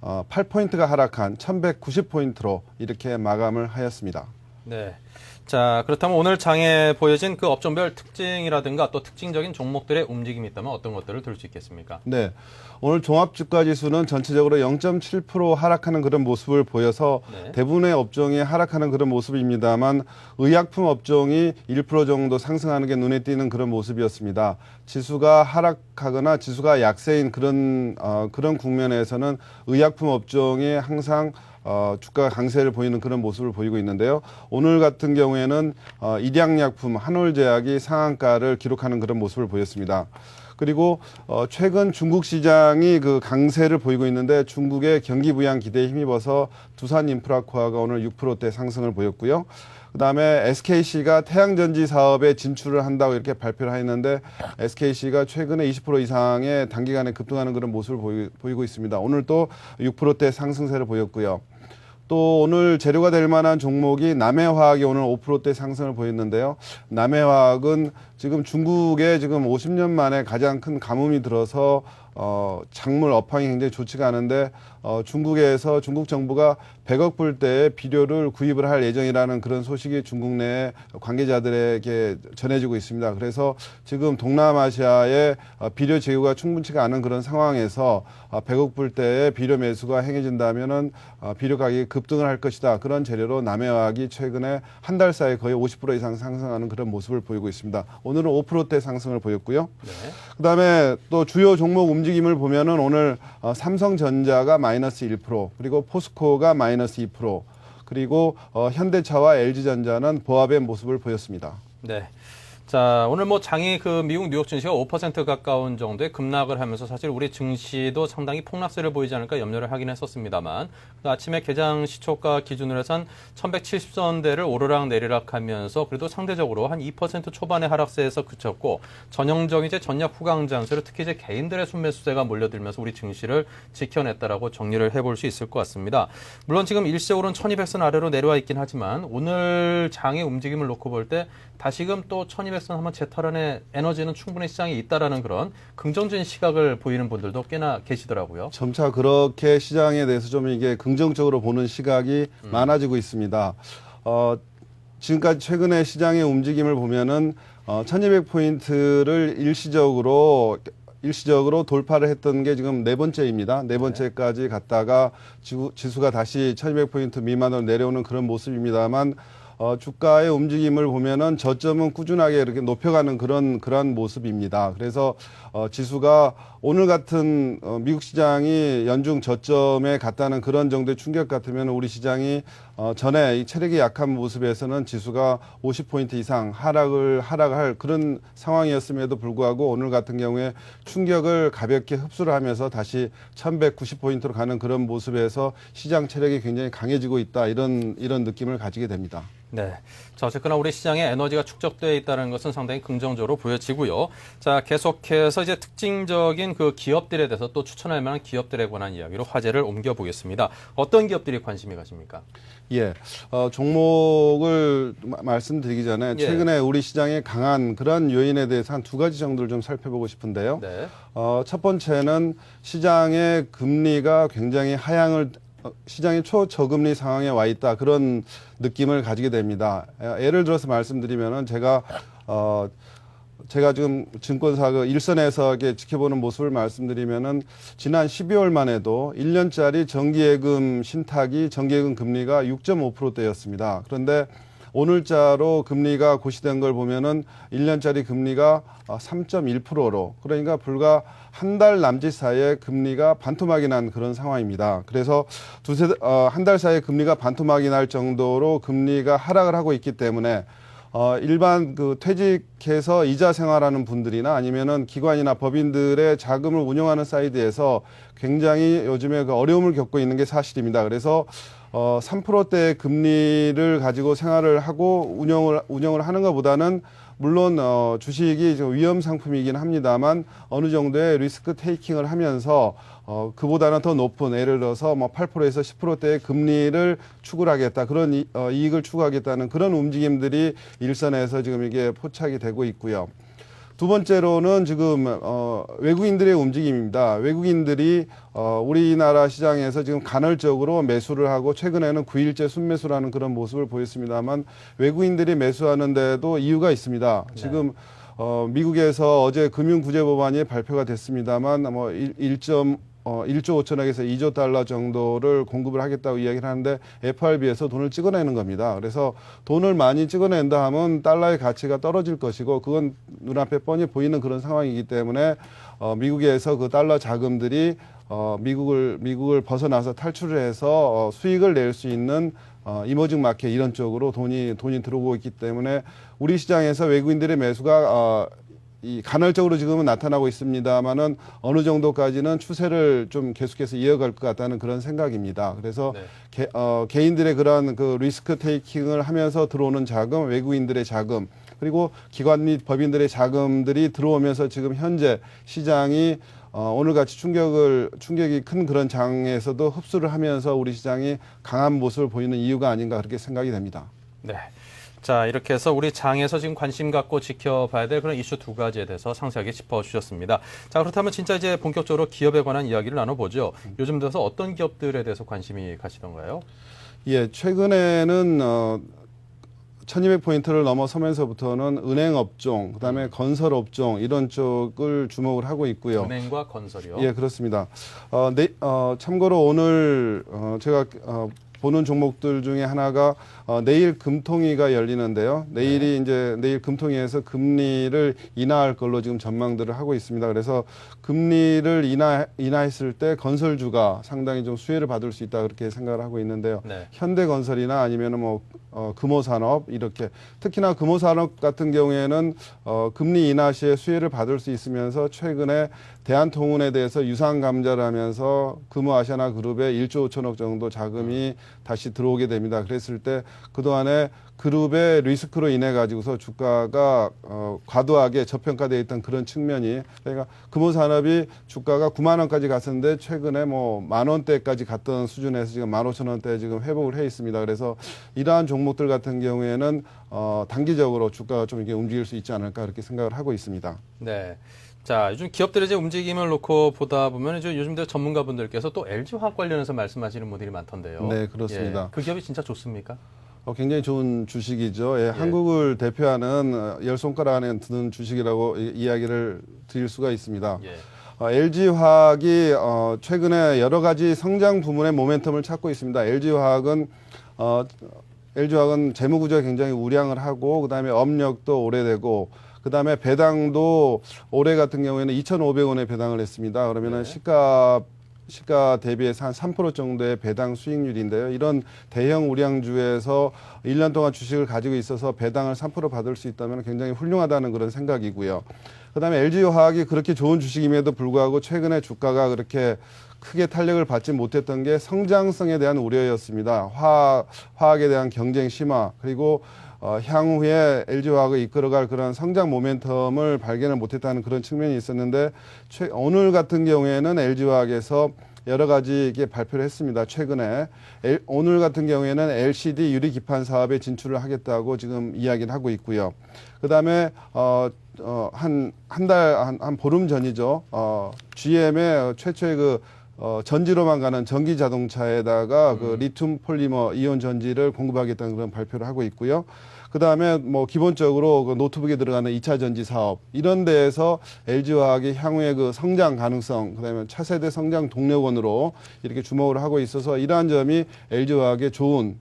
8포인트가 하락한 1,190포인트로 이렇게 마감을 하였습니다. 네. 자, 그렇다면 오늘 장에 보여진 그 업종별 특징이라든가 또 특징적인 종목들의 움직임이 있다면 어떤 것들을 들 수 있겠습니까? 네. 오늘 종합주가지수는 전체적으로 0.7% 하락하는 그런 모습을 보여서 네. 대부분의 업종이 하락하는 그런 모습입니다만 의약품 업종이 1% 정도 상승하는 게 눈에 띄는 그런 모습이었습니다. 지수가 하락하거나 지수가 약세인 그런 국면에서는 의약품 업종이 항상 주가 강세를 보이는 그런 모습을 보이고 있는데요. 오늘 같은 경우에는 일양약품 한올제약이 상한가를 기록하는 그런 모습을 보였습니다. 그리고 최근 중국 시장이 그 강세를 보이고 있는데 중국의 경기 부양 기대에 힘입어서 두산인프라코아가 오늘 6%대 상승을 보였고요. 그다음에 SKC가 태양전지 사업에 진출을 한다고 이렇게 발표를 했는데 SKC가 최근에 20% 이상의 단기간에 급등하는 그런 모습을 보이고 있습니다. 오늘 또 6%대 상승세를 보였고요. 또 오늘 재료가 될 만한 종목이 남해화학이 오늘 5%대 상승을 보였는데요. 남해화학은 지금 중국에 지금 50년 만에 가장 큰 가뭄이 들어서 작물 업황이 굉장히 좋지가 않은데 중국에서 중국 정부가 100억 불대의 비료를 구입을 할 예정이라는 그런 소식이 중국 내 관계자들에게 전해지고 있습니다. 그래서 지금 동남아시아의 비료 제휴가 충분치가 않은 그런 상황에서 100억 불대의 비료 매수가 행해진다면은 비료 가격이 급등을 할 것이다. 그런 재료로 남해화학이 최근에 한 달 사이에 거의 50% 이상 상승하는 그런 모습을 보이고 있습니다. 오늘은 5%대 상승을 보였고요. 네. 그다음에 또 주요 종목 움직임을 보면은 오늘 삼성전자가 마이너스 1%, 그리고 포스코가 마이너스 2%, 그리고 현대차와 LG전자는 보합의 모습을 보였습니다. 네. 자, 오늘 뭐 장이 그 미국 뉴욕 증시가 5% 가까운 정도의 급락을 하면서 사실 우리 증시도 상당히 폭락세를 보이지 않을까 염려를 하긴 했었습니다만 그 아침에 개장 시초가 기준으로 해서 한 1170선대를 오르락 내리락 하면서 그래도 상대적으로 한 2% 초반의 하락세에서 그쳤고 전형적인 이제 전략 후강 장세로 특히 이제 개인들의 순매수세가 몰려들면서 우리 증시를 지켜냈다라고 정리를 해볼 수 있을 것 같습니다. 물론 지금 일시에 오른 1200선 아래로 내려와 있긴 하지만 오늘 장의 움직임을 놓고 볼 때 다시금 또 1200선 한번 재탈환의 에너지는 충분히 시장에 있다라는 그런 긍정적인 시각을 보이는 분들도 꽤나 계시더라고요. 점차 그렇게 시장에 대해서 좀 이게 긍정적으로 보는 시각이 많아지고 있습니다. 지금까지 최근에 시장의 움직임을 보면은 1200포인트를 일시적으로 돌파를 했던 게 지금 네 번째입니다. 네 번째까지 갔다가 지수가 다시 1200포인트 미만으로 내려오는 그런 모습입니다만 주가의 움직임을 보면은 저점은 꾸준하게 이렇게 높여가는 그러한 모습입니다. 그래서 지수가 오늘 같은 미국 시장이 연중 저점에 갔다는 그런 정도의 충격 같으면 우리 시장이 전에 이 체력이 약한 모습에서는 지수가 50포인트 이상 하락을 할 그런 상황이었음에도 불구하고 오늘 같은 경우에 충격을 가볍게 흡수를 하면서 다시 1190포인트로 가는 그런 모습에서 시장 체력이 굉장히 강해지고 있다. 이런 느낌을 가지게 됩니다. 네. 자, 어쨌거나 우리 시장에 에너지가 축적되어 있다는 것은 상당히 긍정적으로 보여지고요. 자, 계속해서 이제 특징적인 그 기업들에 대해서 또 추천할 만한 기업들에 관한 이야기로 화제를 옮겨보겠습니다. 어떤 기업들이 관심이 가십니까? 예, 종목을 말씀드리기 전에 예. 최근에 우리 시장에 강한 그런 요인에 대해서 한 두 가지 정도를 좀 살펴보고 싶은데요. 네. 첫 번째는 시장의 금리가 굉장히 시장이 초저금리 상황에 와 있다. 그런 느낌을 가지게 됩니다. 예를 들어서 말씀드리면은 제가 지금 증권사 그 일선에서 이렇게 지켜보는 모습을 말씀드리면은 지난 12월만 해도 1년짜리 정기예금 신탁이 정기예금 금리가 6.5%대였습니다. 그런데 오늘자로 금리가 고시된 걸 보면은 1년짜리 금리가 3.1%로 그러니까 불과 한 달 남짓 사이에 금리가 반토막이 난 그런 상황입니다. 그래서 한 달 사이에 금리가 반토막이 날 정도로 금리가 하락을 하고 있기 때문에 일반 그 퇴직해서 이자 생활하는 분들이나 아니면은 기관이나 법인들의 자금을 운영하는 사이드에서 굉장히 요즘에 그 어려움을 겪고 있는 게 사실입니다. 그래서 3%대의 금리를 가지고 생활을 하고 운영을 하는 것보다는 물론 주식이 좀 위험 상품이긴 합니다만 어느 정도의 리스크 테이킹을 하면서 그보다는 더 높은 예를 들어서 뭐 8%에서 10%대의 금리를 추구를 하겠다 그런 이익을 추구하겠다는 그런 움직임들이 일선에서 지금 이게 포착이 되고 있고요. 두 번째로는 지금 외국인들의 움직임입니다. 외국인들이 우리나라 시장에서 지금 간헐적으로 매수를 하고 최근에는 9일째 순매수라는 그런 모습을 보였습니다만 외국인들이 매수하는데도 이유가 있습니다. 네. 지금 미국에서 어제 금융구제법안이 발표가 됐습니다만 뭐 1조 5천억에서 2조 달러 정도를 공급을 하겠다고 이야기를 하는데 FRB에서 돈을 찍어내는 겁니다. 그래서 돈을 많이 찍어낸다 하면 달러의 가치가 떨어질 것이고 그건 눈앞에 뻔히 보이는 그런 상황이기 때문에 미국에서 그 달러 자금들이 미국을 벗어나서 탈출을 해서 수익을 낼 수 있는 이머징 마켓 이런 쪽으로 돈이 들어오고 있기 때문에 우리 시장에서 외국인들의 매수가 간헐적으로 지금은 나타나고 있습니다만은 어느 정도까지는 추세를 좀 계속해서 이어갈 것 같다는 그런 생각입니다. 그래서 네. 개인들의 그러한 그 리스크 테이킹을 하면서 들어오는 자금, 외국인들의 자금, 그리고 기관 및 법인들의 자금들이 들어오면서 지금 현재 시장이 오늘같이 충격이 큰 그런 장에서도 흡수를 하면서 우리 시장이 강한 모습을 보이는 이유가 아닌가 그렇게 생각이 됩니다. 네. 자, 이렇게 해서 우리 장에서 지금 관심 갖고 지켜봐야 될 그런 이슈 두 가지에 대해서 상세하게 짚어주셨습니다. 자, 그렇다면 진짜 이제 본격적으로 기업에 관한 이야기를 나눠보죠. 요즘 들어서 어떤 기업들에 대해서 관심이 가시던가요? 예, 최근에는 1200포인트를 넘어서면서부터는 은행 업종, 그다음에 건설 업종 이런 쪽을 주목을 하고 있고요. 은행과 건설이요? 예, 그렇습니다. 참고로 오늘 제가 보는 종목들 중에 하나가 내일 금통위가 열리는데요. 내일이 이제 내일 금통위에서 금리를 인하할 걸로 지금 전망들을 하고 있습니다. 그래서 금리를 인하했을 때 건설주가 상당히 좀 수혜를 받을 수 있다 그렇게 생각을 하고 있는데요. 네. 현대건설이나 아니면은 뭐 금호산업 이렇게 특히나 금호산업 같은 경우에는 금리 인하 시에 수혜를 받을 수 있으면서 최근에 대한통운에 대해서 유상 감자를 하면서 금호아시아나그룹에 1조 5천억 정도 자금이 다시 들어오게 됩니다. 그랬을 때 그동안에 그룹의 리스크로 인해 가지고서 주가가 과도하게 저평가되어 있던 그런 측면이 그러니까 금호산업이 주가가 9만 원까지 갔었는데 최근에 뭐 10,000원대까지 갔던 수준에서 지금 15,000원대 지금 회복을 해 있습니다. 그래서 이러한 종목들 같은 경우에는 단기적으로 주가가 좀 이렇게 움직일 수 있지 않을까 그렇게 생각을 하고 있습니다. 네. 자, 요즘 기업들의 이제 움직임을 놓고 보다 보면 이제 요즘 들 전문가분들께서 또 LG화학 관련해서 말씀하시는 분들이 많던데요. 네, 그렇습니다. 예, 그 기업이 진짜 좋습니까? 굉장히 좋은 주식이죠. 예, 한국을 대표하는 열 손가락 안에 드는 주식이라고 이야기를 드릴 수가 있습니다. 예. LG화학이 최근에 여러 가지 성장 부문의 모멘텀을 찾고 있습니다. LG화학은 재무 구조가 굉장히 우량을 하고 그다음에 업력도 오래되고 그다음에 배당도 올해 같은 경우에는 2,500원에 배당을 했습니다. 그러면은 네. 시가 대비해서 한 3% 정도의 배당 수익률인데요. 이런 대형 우량주에서 1년 동안 주식을 가지고 있어서 배당을 3% 받을 수 있다면 굉장히 훌륭하다는 그런 생각이고요. 그다음에 LG화학이 그렇게 좋은 주식임에도 불구하고 최근에 주가가 그렇게 크게 탄력을 받지 못했던 게 성장성에 대한 우려였습니다. 화학에 대한 경쟁 심화 그리고 향후에 LG화학을 이끌어갈 그런 성장 모멘텀을 발견을 못했다는 그런 측면이 있었는데 오늘 같은 경우에는 LG화학에서 여러 가지 이게 발표를 했습니다. 최근에 오늘 같은 경우에는 LCD 유리 기판 사업에 진출을 하겠다고 지금 이야기를 하고 있고요. 그다음에 한 보름 전이죠. GM의 최초의 전지로만 가는 전기 자동차에다가 그 리튬 폴리머 이온 전지를 공급하겠다는 그런 발표를 하고 있고요. 그 다음에 뭐 기본적으로 그 노트북에 들어가는 2차 전지 사업 이런 데에서 LG화학이 향후의 그 성장 가능성, 그 다음에 차세대 성장 동력원으로 이렇게 주목을 하고 있어서 이러한 점이 LG화학의 좋은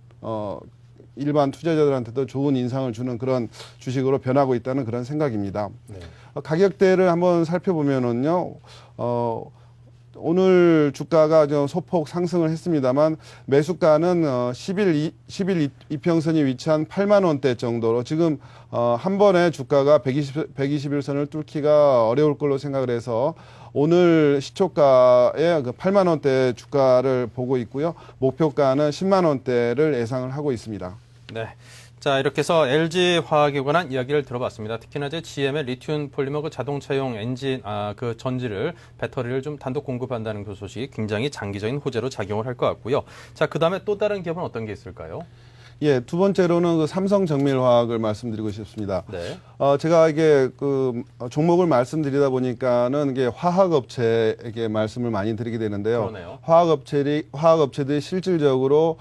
일반 투자자들한테도 좋은 인상을 주는 그런 주식으로 변하고 있다는 그런 생각입니다. 네. 가격대를 한번 살펴보면은요. 오늘 주가가 좀 소폭 상승을 했습니다만 매수가는 10일 이평선이 위치한 8만 원대 정도로 지금 한 번에 주가가 120일선을 뚫기가 어려울 걸로 생각을 해서 오늘 시초가에 그 8만 원대 주가를 보고 있고요. 목표가는 10만 원대를 예상을 하고 있습니다. 네. 자, 이렇게 해서 LG화학에 관한 이야기를 들어봤습니다. 특히나 이제 GM의 리튬 폴리머 그 자동차용 엔진, 그 전지를, 배터리를 좀 단독 공급한다는 그 소식이 굉장히 장기적인 호재로 작용을 할 것 같고요. 자, 그 다음에 또 다른 기업은 어떤 게 있을까요? 예, 두 번째로는 그 삼성정밀화학을 말씀드리고 싶습니다. 네. 제가 이게 그 종목을 말씀드리다 보니까는 이게 화학업체에게 말씀을 많이 드리게 되는데요. 그러네요. 화학업체들이 실질적으로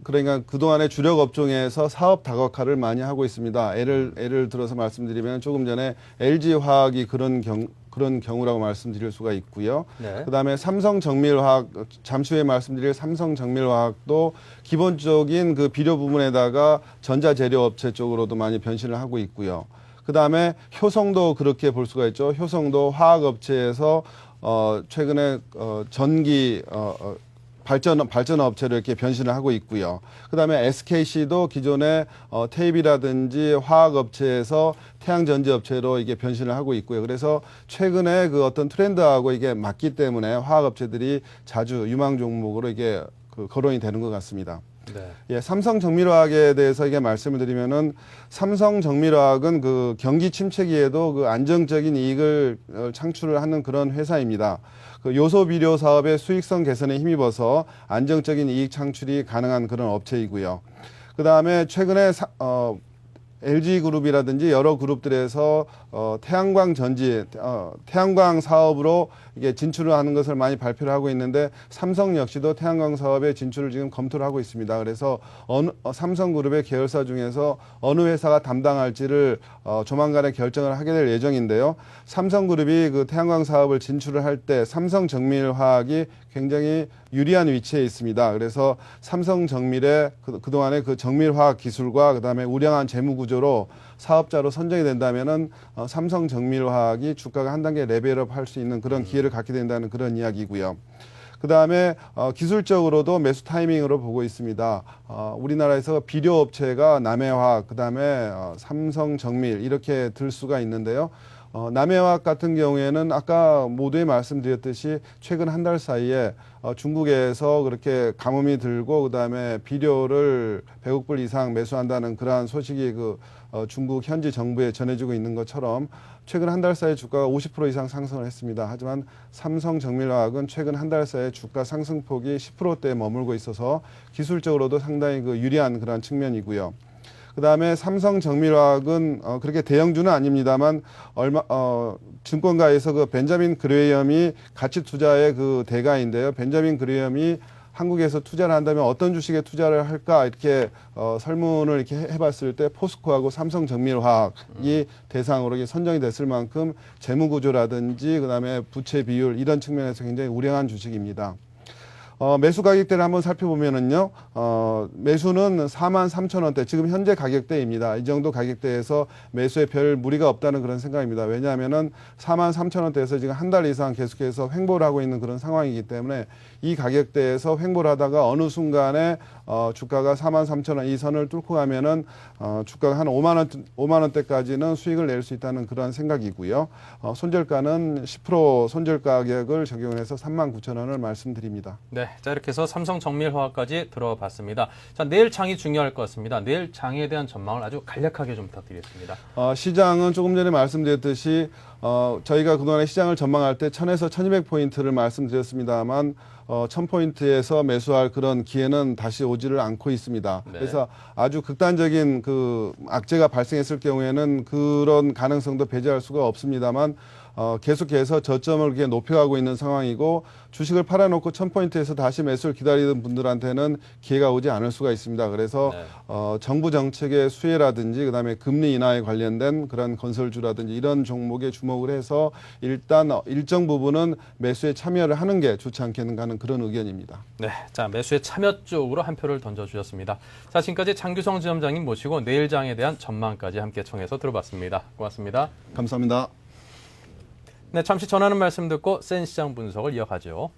그러니까 그동안의 주력 업종에서 사업 다각화를 많이 하고 있습니다. 예를 들어서 말씀드리면 조금 전에 LG화학이 그런 경우라고 말씀드릴 수가 있고요. 네. 그다음에 삼성정밀화학 잠시 후에 말씀드릴 삼성정밀화학도 기본적인 그 비료 부분에다가 전자재료 업체 쪽으로도 많이 변신을 하고 있고요. 그다음에 효성도 그렇게 볼 수가 있죠. 효성도 화학업체에서 최근에 전기 발전 업체로 이렇게 변신을 하고 있고요. 그다음에 SKC도 기존의 테이프라든지 화학 업체에서 태양 전지 업체로 이게 변신을 하고 있고요. 그래서 최근에 그 어떤 트렌드하고 이게 맞기 때문에 화학 업체들이 자주 유망 종목으로 이게 거론이 되는 것 같습니다. 네. 예, 삼성정밀화학에 대해서 이게 말씀을 드리면은 삼성정밀화학은 그 경기 침체기에도 그 안정적인 이익을 창출을 하는 그런 회사입니다. 그 요소 비료 사업의 수익성 개선에 힘입어서 안정적인 이익 창출이 가능한 그런 업체이고요. 그다음에 최근에 LG그룹이라든지 여러 그룹들에서 태양광 전지, 태양광 사업으로 이게 진출을 하는 것을 많이 발표를 하고 있는데 삼성 역시도 태양광 사업에 진출을 지금 검토를 하고 있습니다. 그래서 삼성그룹의 계열사 중에서 어느 회사가 담당할지를 조만간에 결정을 하게 될 예정인데요. 삼성그룹이 그 태양광 사업을 진출을 할 때 삼성정밀화학이 굉장히 유리한 위치에 있습니다. 그래서 삼성정밀의 그동안의 그 정밀화학 기술과 그다음에 우량한 재무 구조로 사업자로 선정이 된다면은 삼성정밀화학이 주가가 한 단계 레벨업 할 수 있는 그런 기회를 갖게 된다는 그런 이야기고요. 그다음에 기술적으로도 매수 타이밍으로 보고 있습니다. 우리나라에서 비료업체가 남해화학, 그다음에 삼성정밀 이렇게 들 수가 있는데요. 남해화학 같은 경우에는 아까 모두에 말씀드렸듯이 최근 한 달 사이에 중국에서 그렇게 가뭄이 들고 그다음에 비료를 100억 불 이상 매수한다는 그러한 소식이 중국 현지 정부에 전해지고 있는 것처럼 최근 한 달 사이에 주가가 50% 이상 상승을 했습니다. 하지만 삼성정밀화학은 최근 한 달 사이에 주가 상승폭이 10%대에 머물고 있어서 기술적으로도 상당히 유리한 그런 측면이고요. 그다음에 삼성정밀화학은 그렇게 대형주는 아닙니다만 증권가에서 그 벤자민 그레이엄이 가치 투자의 그 대가인데요. 벤자민 그레이엄이 한국에서 투자를 한다면 어떤 주식에 투자를 할까 이렇게 설문을 이렇게 해봤을 때 포스코하고 삼성정밀화학이 대상으로 선정이 됐을 만큼 재무 구조라든지 그다음에 부채 비율 이런 측면에서 굉장히 우량한 주식입니다. 매수 가격대를 한번 살펴보면은요, 매수는 43,000원대, 지금 현재 가격대입니다. 이 정도 가격대에서 매수에 별 무리가 없다는 그런 생각입니다. 왜냐하면은 43,000원대에서 지금 한 달 이상 계속해서 횡보를 하고 있는 그런 상황이기 때문에 이 가격대에서 횡보를 하다가 어느 순간에 주가가 43,000원 이 선을 뚫고 가면은 주가가 한 5만 원대까지는 수익을 낼 수 있다는 그런 생각이고요. 손절가는 10% 손절 가격을 적용해서 39,000원을 말씀드립니다. 네, 자 이렇게 해서 삼성정밀화학까지 들어봤습니다. 자, 내일 장이 중요할 것 같습니다. 내일 장에 대한 전망을 아주 간략하게 좀 부탁드리겠습니다. 시장은 조금 전에 말씀드렸듯이 저희가 그동안에 시장을 전망할 때 1000에서 1200포인트를 말씀드렸습니다만 1000포인트에서 매수할 그런 기회는 다시 오지를 않고 있습니다. 네. 그래서 아주 극단적인 악재가 발생했을 경우에는 그런 가능성도 배제할 수가 없습니다만 계속해서 저점을 이렇게 높여가고 있는 상황이고 주식을 팔아놓고 1000포인트에서 다시 매수를 기다리던 분들한테는 기회가 오지 않을 수가 있습니다. 그래서 네. 정부 정책의 수혜라든지 그다음에 금리 인하에 관련된 그런 건설주라든지 이런 종목에 주목을 해서 일단 일정 부분은 매수에 참여를 하는 게 좋지 않겠는가 하는 그런 의견입니다. 네, 자 매수의 참여 쪽으로 한 표를 던져주셨습니다. 자 지금까지 장규성 지점장님 모시고 내일 장에 대한 전망까지 함께 청해서 들어봤습니다. 고맙습니다. 감사합니다. 네, 잠시 전하는 말씀 듣고 센 시장 분석을 이어가죠.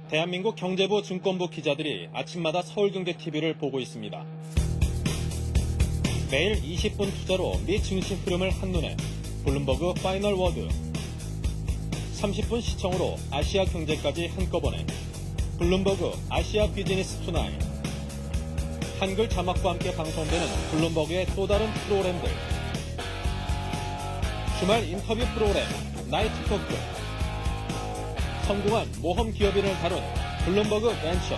대한민국 경제부 증권부 기자들이 아침마다 서울경제TV를 보고 있습니다. 매일 20분 투자로 미 증시 흐름을 한눈에 블룸버그 파이널 워드 30분 시청으로 아시아 경제까지 한꺼번에 블룸버그 아시아 비즈니스 투나잇 한글 자막과 함께 방송되는 블룸버그의 또 다른 프로그램들 주말 인터뷰 프로그램 나이트 토크 성공한 모험 기업인을 다룬 블룸버그 벤처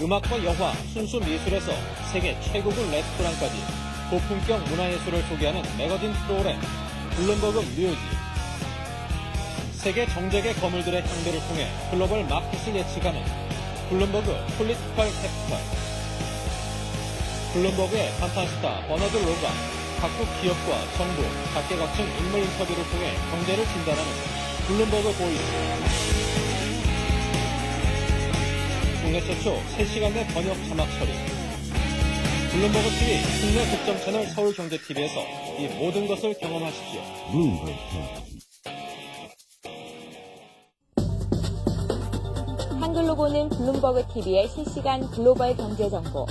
음악과 영화, 순수 미술에서 세계 최고급 레스토랑까지 고품격 문화예술을 소개하는 매거진 프로그램 블룸버그 뮤직 세계 정적의 거물들의 향배를 통해 글로벌 마켓을 예측하는 블룸버그 폴리티컬 캐피탈 블룸버그의 간판스타 버너드 로가 각국 기업과 정부, 각계각층 인물 인터뷰를 통해 경제를 진단하는 블룸버그 보이스. 국내 최초 3시간 내 번역 자막 처리. 블룸버그 TV 국내 독점 채널 서울경제TV에서 이 모든 것을 경험하십시오. 한글로 보는 블룸버그 TV의 실시간 글로벌 경제 정보.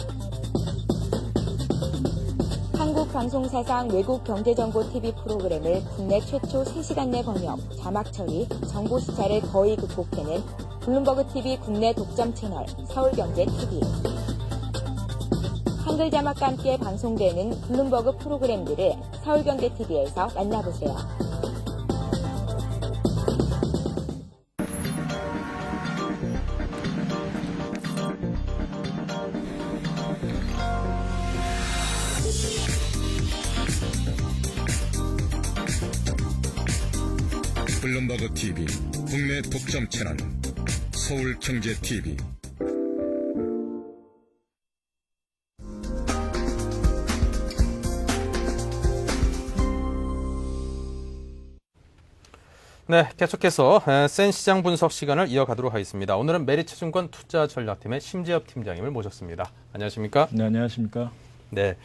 한국 방송사상 외국 경제정보 TV 프로그램을 국내 최초 3시간 내 번역, 자막 처리, 정보 시차를 거의 극복해낸 블룸버그 TV 국내 독점 채널 서울경제TV. 한글 자막과 함께 방송되는 블룸버그 프로그램들을 서울경제TV에서 만나보세요. 블룸버그 TV 국내 독점 채널 서울경제TV. 네, 계속해서 센 시장 분석 시간을 이어가도록 하겠습니다. 오늘은 메리츠증권 투자전략팀의 심재엽 팀장님을 모셨습니다. 안녕하십니까? 네, 안녕하십니까? 네.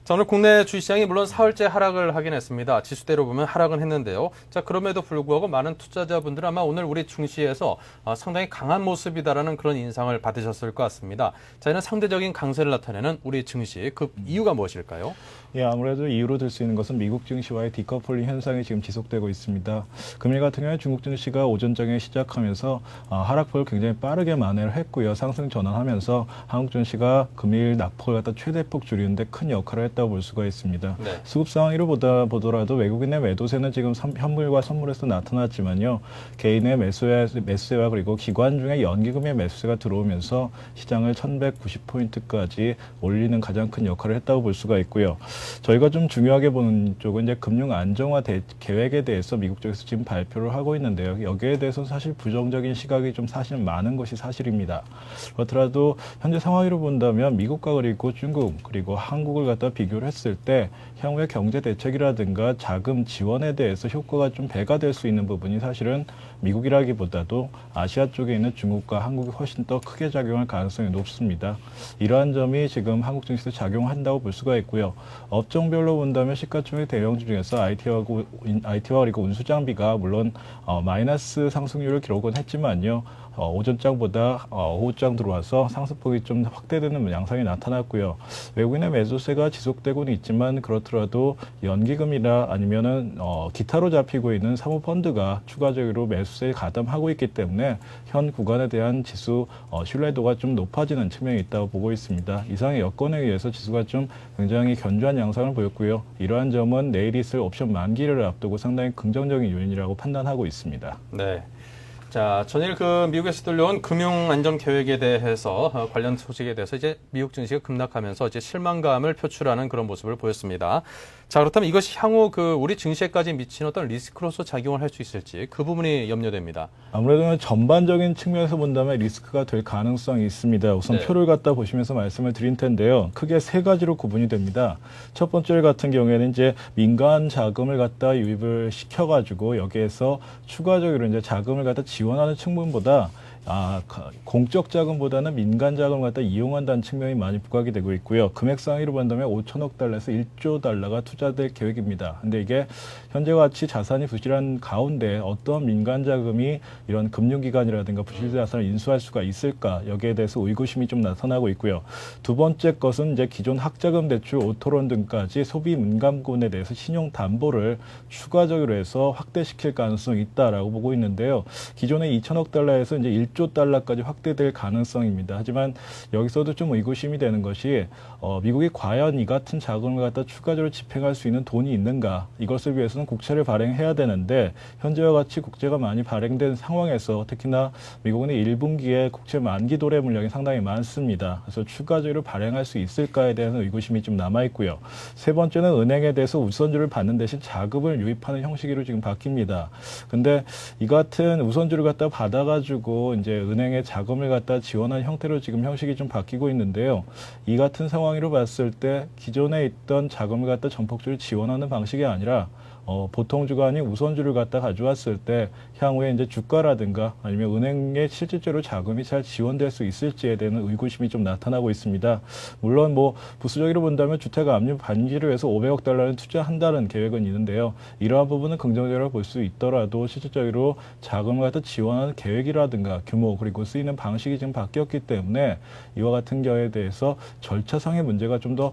자, 오늘 국내 주시장이 물론 사흘째 하락을 하긴 했습니다. 지수대로 보면 하락은 했는데요. 자, 그럼에도 불구하고 많은 투자자분들은 아마 오늘 우리 증시에서 상당히 강한 모습이다라는 그런 인상을 받으셨을 것 같습니다. 자, 이는 상대적인 강세를 나타내는 우리 증시, 그 이유가 무엇일까요? 예, 아무래도 이유로 들 수 있는 것은 미국 증시와의 디커플링 현상이 지금 지속되고 있습니다. 금일 같은 경우에 중국 증시가 오전장에 시작하면서 하락폭을 굉장히 빠르게 만회를 했고요. 상승 전환하면서 한국 증시가 금일 낙폭을 갖다 최대폭 줄이는데 큰 역할을 했다고 볼 수가 있습니다. 네. 수급 상황으로 보더라도 외국인의 매도세는 지금 현물과 선물에서 나타났지만요. 개인의 매수세와 그리고 기관 중에 연기금의 매수세가 들어오면서 시장을 1190포인트까지 올리는 가장 큰 역할을 했다고 볼 수가 있고요. 저희가 좀 중요하게 보는 쪽은 이제 금융 안정화 계획에 대해서 미국 쪽에서 지금 발표를 하고 있는데요. 여기에 대해서는 사실 부정적인 시각이 좀 사실 많은 것이 사실입니다. 그렇더라도 현재 상황으로 본다면 미국과 그리고 중국 그리고 한국을 갖다 비교를 했을 때 향후의 경제 대책이라든가 자금 지원에 대해서 효과가 좀 배가 될 수 있는 부분이 사실은 미국이라기보다도 아시아 쪽에 있는 중국과 한국이 훨씬 더 크게 작용할 가능성이 높습니다. 이러한 점이 지금 한국 증시도 작용한다고 볼 수가 있고요. 업종별로 본다면 시가총액 대형주 중에서 IT와 그리고 운수장비가 물론 마이너스 상승률을 기록은 했지만요. 오전장보다 오후장 들어와서 상승폭이 좀 확대되는 양상이 나타났고요. 외국인의 매수세가 지속되고는 있지만 그렇더라도 연기금이나 아니면은 기타로 잡히고 있는 사모펀드가 추가적으로 매수세에 가담하고 있기 때문에 현 구간에 대한 지수 신뢰도가 좀 높아지는 측면이 있다고 보고 있습니다. 이상의 여건에 의해서 지수가 좀 굉장히 견조한 양상을 보였고요. 이러한 점은 내일 있을 옵션 만기를 앞두고 상당히 긍정적인 요인이라고 판단하고 있습니다. 네. 자, 전일 그 미국에서 들려온 금융 안정 계획에 대해서 관련 소식에 대해서 이제 미국 증시가 급락하면서 이제 실망감을 표출하는 그런 모습을 보였습니다. 자, 그렇다면 이것이 향후 그 우리 증시에까지 미치는 어떤 리스크로서 작용을 할 수 있을지 그 부분이 염려됩니다. 아무래도 전반적인 측면에서 본다면 리스크가 될 가능성이 있습니다. 우선 네. 표를 갖다 보시면서 말씀을 드릴 텐데요. 크게 세 가지로 구분이 됩니다. 첫 번째 같은 경우에는 이제 민간 자금을 갖다 유입을 시켜가지고 여기에서 추가적으로 이제 자금을 갖다 지원하는 측면보다 공적 자금보다는 민간 자금을 갖다 이용한다는 측면이 많이 부각이 되고 있고요. 금액상으로 본다면 5천억 달러에서 1조 달러가 투자될 계획입니다. 근데 이게 현재와 같이 자산이 부실한 가운데 어떤 민간 자금이 이런 금융기관이라든가 부실 자산을 인수할 수가 있을까? 여기에 대해서 의구심이 좀 나타나고 있고요. 두 번째 것은 이제 기존 학자금 대출, 오토론 등까지 소비 민감군에 대해서 신용 담보를 추가적으로 해서 확대시킬 가능성이 있다라고 보고 있는데요. 기존의 2천억 달러에서 이제 1조 달러까지 확대될 가능성입니다. 하지만 여기서도 좀 의구심이 되는 것이 미국이 과연 이 같은 자금을 갖다 추가적으로 집행할 수 있는 돈이 있는가? 이것을 위해서는 국채를 발행해야 되는데 현재와 같이 국채가 많이 발행된 상황에서 특히나 미국은 1분기에 국채 만기 도래 물량이 상당히 많습니다. 그래서 추가적으로 발행할 수 있을까에 대한 의구심이 좀 남아 있고요. 세 번째는 은행에 대해서 우선주를 받는 대신 자금을 유입하는 형식으로 지금 바뀝니다. 근데 이 같은 우선주를 갖다 받아가지고 이제 은행의 자금을 갖다 지원한 형태로 지금 형식이 좀 바뀌고 있는데요. 이 같은 상황으로 봤을 때 기존에 있던 자금을 갖다 전폭적으로 지원하는 방식이 아니라 보통주가 아닌 우선주를 갖다 가져왔을 때 향후에 이제 주가라든가 아니면 은행에 실질적으로 자금이 잘 지원될 수 있을지에 대한 의구심이 좀 나타나고 있습니다. 물론 뭐 부수적으로 본다면 주택 압류 반기를 위해서 500억 달러를 투자한다는 계획은 있는데요. 이러한 부분은 긍정적으로 볼 수 있더라도 실질적으로 자금을 갖다 지원하는 계획이라든가 규모 그리고 쓰이는 방식이 지금 바뀌었기 때문에 이와 같은 경우에 대해서 절차상의 문제가 좀 더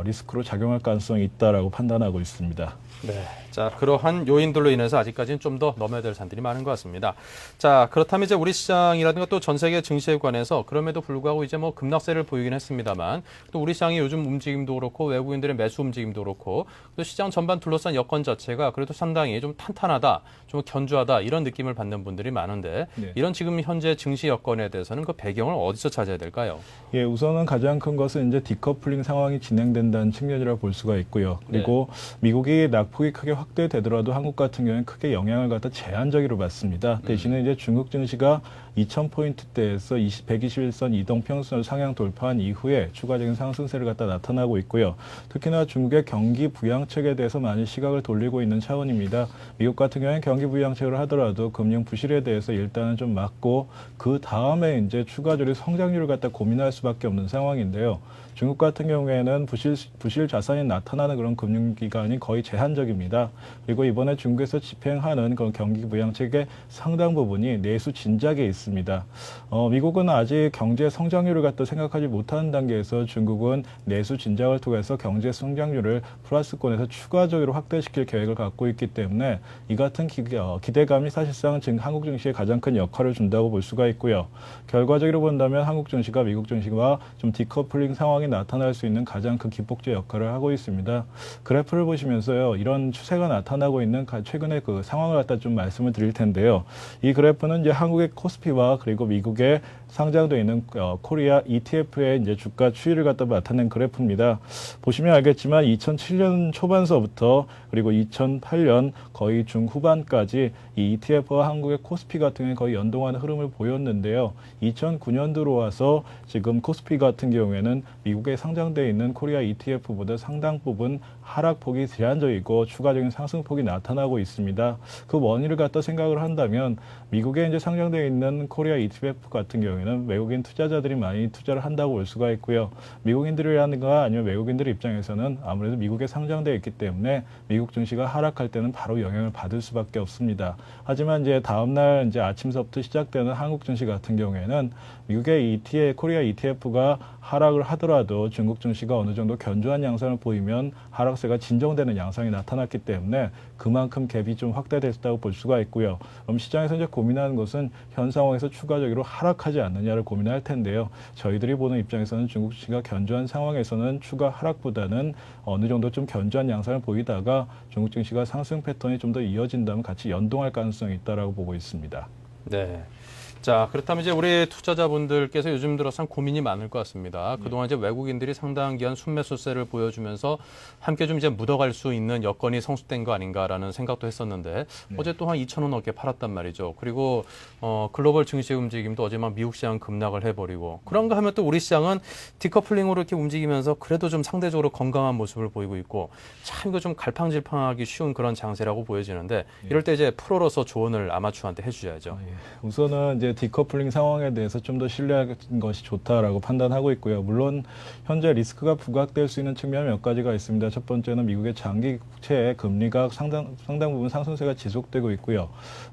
리스크로 작용할 가능성이 있다라고 판단하고 있습니다. 네. 자, 그러한 요인들로 인해서 아직까지는 좀 더 넘어야 될 산들이 많은 것 같습니다. 자, 그렇다면 이제 우리 시장이라든가 또 전 세계 증시에 관해서 그럼에도 불구하고 이제 뭐 급락세를 보이긴 했습니다만 또 우리 시장의 요즘 움직임도 그렇고 외국인들의 매수 움직임도 그렇고 또 시장 전반 둘러싼 여건 자체가 그래도 상당히 좀 탄탄하다, 좀 견조하다 이런 느낌을 받는 분들이 많은데 네. 이런 지금 현재 증시 여건에 대해서는 그 배경을 어디서 찾아야 될까요? 예, 우선은 가장 큰 것은 이제 디커플링 상황이 진행된다는 측면이라고 볼 수가 있고요. 그리고 네. 미국이 낙폭이 크게 확대되더라도 한국 같은 경우에는 크게 영향을 갖다 제한적으로 봤습니다. 대신에 이제 중국 증시가 2000포인트대에서 121선 이동평선을 상향 돌파한 이후에 추가적인 상승세를 갖다 나타나고 있고요. 특히나 중국의 경기 부양책에 대해서 많이 시각을 돌리고 있는 차원입니다. 미국 같은 경우에는 경기 부양책을 하더라도 금융 부실에 대해서 일단은 좀 막고 그 다음에 이제 추가적으로 성장률을 갖다 고민할 수밖에 없는 상황인데요. 중국 같은 경우에는 부실 자산이 나타나는 그런 금융기관이 거의 제한적입니다. 그리고 이번에 중국에서 집행하는 그 경기 부양책의 상당 부분이 내수 진작에 있습니다. 미국은 아직 경제 성장률을 갖다 생각하지 못하는 단계에서 중국은 내수 진작을 통해서 경제 성장률을 플러스권에서 추가적으로 확대시킬 계획을 갖고 있기 때문에 이 같은 기대감이 사실상 지금 한국 증시에 가장 큰 역할을 준다고 볼 수가 있고요. 결과적으로 본다면 한국 증시가 미국 증시와 좀 디커플링 상황이 나타날 수 있는 가장 큰 기폭제 역할을 하고 있습니다. 그래프를 보시면서요, 이런 추세가 나타나고 있는 최근의 그 상황을 갖다 좀 말씀을 드릴 텐데요. 이 그래프는 이제 한국의 코스피와 그리고 미국의 상장되어 있는 코리아 ETF의 이제 주가 추이를 갖다 나타낸 그래프입니다. 보시면 알겠지만 2007년 초반서부터 그리고 2008년 거의 중후반까지 이 ETF와 한국의 코스피 같은 경우에 거의 연동하는 흐름을 보였는데요. 2009년도로 와서 지금 코스피 같은 경우에는 미국에 상장되어 있는 코리아 ETF보다 상당 부분 하락폭이 제한적이고 추가적인 상승폭이 나타나고 있습니다. 그 원인을 갖다 생각을 한다면 미국에 이제 상장되어 있는 코리아 ETF 같은 경우에는 외국인 투자자들이 많이 투자를 한다고 볼 수가 있고요. 미국인들이라든가 아니면 외국인들 입장에서는 아무래도 미국에 상장되어 있기 때문에 미국 증시가 하락할 때는 바로 영향을 받을 수밖에 없습니다. 하지만 이제 다음날 이제 아침서부터 시작되는 한국 증시 같은 경우에는 미국의 코리아 ETF가 하락을 하더라도 중국 증시가 어느 정도 견조한 양상을 보이면 하락세가 진정되는 양상이 나타났기 때문에 그만큼 갭이 좀 확대됐다고 볼 수가 있고요. 그럼 시장에서 이제 고민하는 것은 현 상황에서 추가적으로 하락하지 않느냐를 고민할 텐데요. 저희들이 보는 입장에서는 중국 증시가 견조한 상황에서는 추가 하락보다는 어느 정도 좀 견조한 양상을 보이다가 중국 증시가 상승 패턴이 좀 더 이어진다면 같이 연동할 가능성이 있다라고 보고 있습니다. 네. 자, 그렇다면 이제 우리 투자자분들께서 요즘 들어 참 고민이 많을 것 같습니다. 그동안 이제 외국인들이 상당한 기한 순매수세를 보여주면서 함께 좀 이제 묻어갈 수 있는 여건이 성숙된 거 아닌가라는 생각도 했었는데 어제 또 한 2,000원 넘게 팔았단 말이죠. 그리고 글로벌 증시 움직임도 어제 막 미국 시장 급락을 해버리고 그런가 하면 또 우리 시장은 디커플링으로 이렇게 움직이면서 그래도 좀 상대적으로 건강한 모습을 보이고 있고 참 이거 좀 갈팡질팡하기 쉬운 그런 장세라고 보여지는데 이럴 때 이제 프로로서 조언을 아마추어한테 해주셔야죠. 우선은 이제 디커플링 상황에 대해서 좀 더 신뢰하는 것이 좋다라고 판단하고 있고요. 물론 현재 리스크가 부각될 수 있는 측면이 몇 가지가 있습니다. 첫 번째는 미국의 장기 국채의 금리가 상당 부분 상승세가 지속되고 있고요.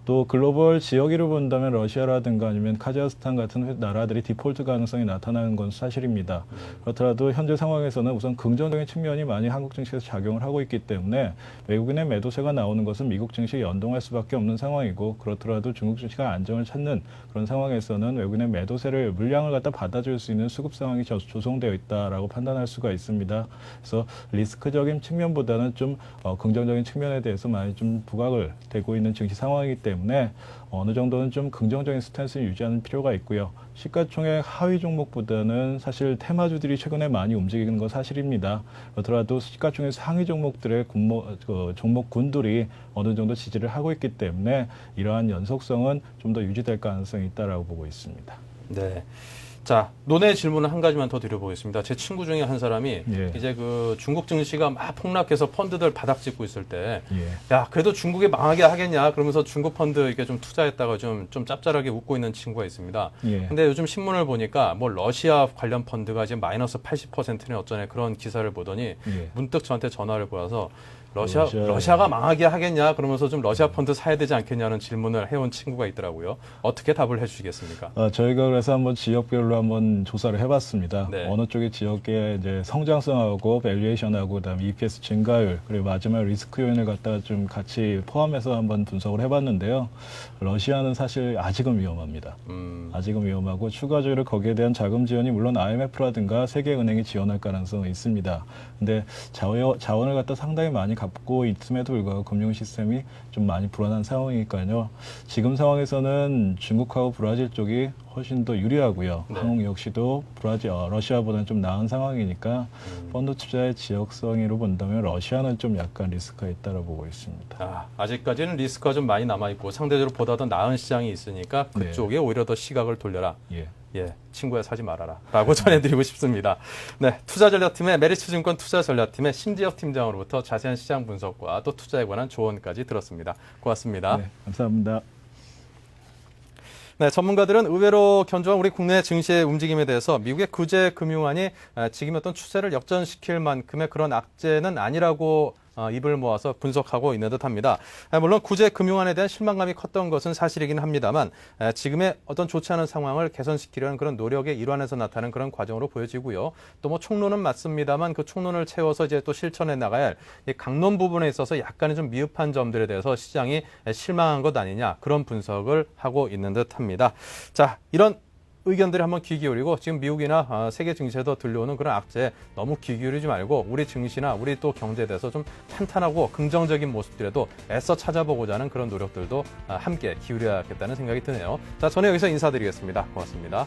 또 글로벌 지역으로 본다면 러시아라든가 아니면 카자흐스탄 같은 나라들이 디폴트 가능성이 나타나는 건 사실입니다. 그렇더라도 현재 상황에서는 우선 긍정적인 측면이 많이 한국 증시에서 작용을 하고 있기 때문에 외국인의 매도세가 나오는 것은 미국 증시에 연동할 수밖에 없는 상황이고 그렇더라도 중국 증시가 안정을 찾는 그런 상황에서는 외국인의 매도세를 물량을 갖다 받아줄 수 있는 수급 상황이 조성되어 있다라고 판단할 수가 있습니다. 그래서 리스크적인 측면보다는 좀 긍정적인 측면에 대해서 많이 좀 부각을 되고 있는 증시 상황이기 때문에 어느 정도는 좀 긍정적인 스탠스를 유지하는 필요가 있고요. 시가총액 하위 종목보다는 사실 테마주들이 최근에 많이 움직이는 건 사실입니다. 그렇더라도 시가총액 상위 종목들의 종목군들이 어느 정도 지지를 하고 있기 때문에 이러한 연속성은 좀 더 유지될 가능성이 있다라고 보고 있습니다. 네. 자, 논의 질문을 한 가지만 더 드려보겠습니다. 제 친구 중에 한 사람이 이제 그 중국 증시가 막 폭락해서 펀드들 바닥 찍고 있을 때, 야, 그래도 중국이 망하게 하겠냐? 그러면서 중국 펀드 이렇게 좀 투자했다가 좀 짭짤하게 웃고 있는 친구가 있습니다. 근데 요즘 신문을 보니까 뭐 러시아 관련 펀드가 지금 마이너스 80%는 어쩌네 그런 기사를 보더니 문득 저한테 전화를 보아서 러시아가 망하게 하겠냐? 그러면서 좀 러시아 펀드 사야 되지 않겠냐는 질문을 해온 친구가 있더라고요. 어떻게 답을 해주시겠습니까? 저희가 그래서 한번 지역별로 한번 조사를 해봤습니다. 네. 어느 쪽의 지역의 이제 성장성하고 밸류에이션하고 그다음에 EPS 증가율 그리고 마지막 리스크 요인을 갖다가 좀 같이 포함해서 한번 분석을 해봤는데요. 러시아는 사실 아직은 위험합니다. 아직은 위험하고 추가적으로 거기에 대한 자금 지원이 물론 IMF라든가 세계은행이 지원할 가능성은 있습니다. 근데 자원을 갖다 상당히 많이 갖고 있음에도 불구하고 금융 시스템이 좀 많이 불안한 상황이니까요. 지금 상황에서는 중국하고 브라질 쪽이 훨씬 더 유리하고요. 네. 한국 역시도 러시아보다는 좀 나은 상황이니까 펀드 투자의 지역성으로 본다면 러시아는 좀 약간 리스크가 있다고 보고 있습니다. 아직까지는 리스크가 좀 많이 남아있고 상대적으로 보다 더 나은 시장이 있으니까 그쪽에 오히려 더 시각을 돌려라. 친구야 사지 말아라 라고 전해드리고 싶습니다. 네, 투자전략팀의 메리츠증권 투자전략팀의 심지혁 팀장으로부터 자세한 시장 분석과 또 투자에 관한 조언까지 들었습니다. 고맙습니다. 네, 감사합니다. 네, 전문가들은 의외로 견조한 우리 국내 증시의 움직임에 대해서 미국의 구제 금융안이 지금의 어떤 추세를 역전시킬 만큼의 그런 악재는 아니라고 입을 모아서 분석하고 있는 듯합니다. 물론 구제 금융안에 대한 실망감이 컸던 것은 사실이긴 합니다만 지금의 어떤 좋지 않은 상황을 개선시키려는 그런 노력의 일환에서 나타나는 그런 과정으로 보여지고요. 또 뭐 총론은 맞습니다만 그 총론을 채워서 이제 또 실천해 나가야 할 이 강론 부분에 있어서 약간의 좀 미흡한 점들에 대해서 시장이 실망한 것 아니냐 그런 분석을 하고 있는 듯합니다. 자, 이런 의견들이 한번 귀 기울이고 지금 미국이나 세계 증시에도 들려오는 그런 악재에 너무 귀 기울이지 말고 우리 증시나 우리 또 경제에 대해서 좀 탄탄하고 긍정적인 모습들에도 애써 찾아보고자 하는 그런 노력들도 함께 기울여야겠다는 생각이 드네요. 자, 저는 여기서 인사드리겠습니다. 고맙습니다.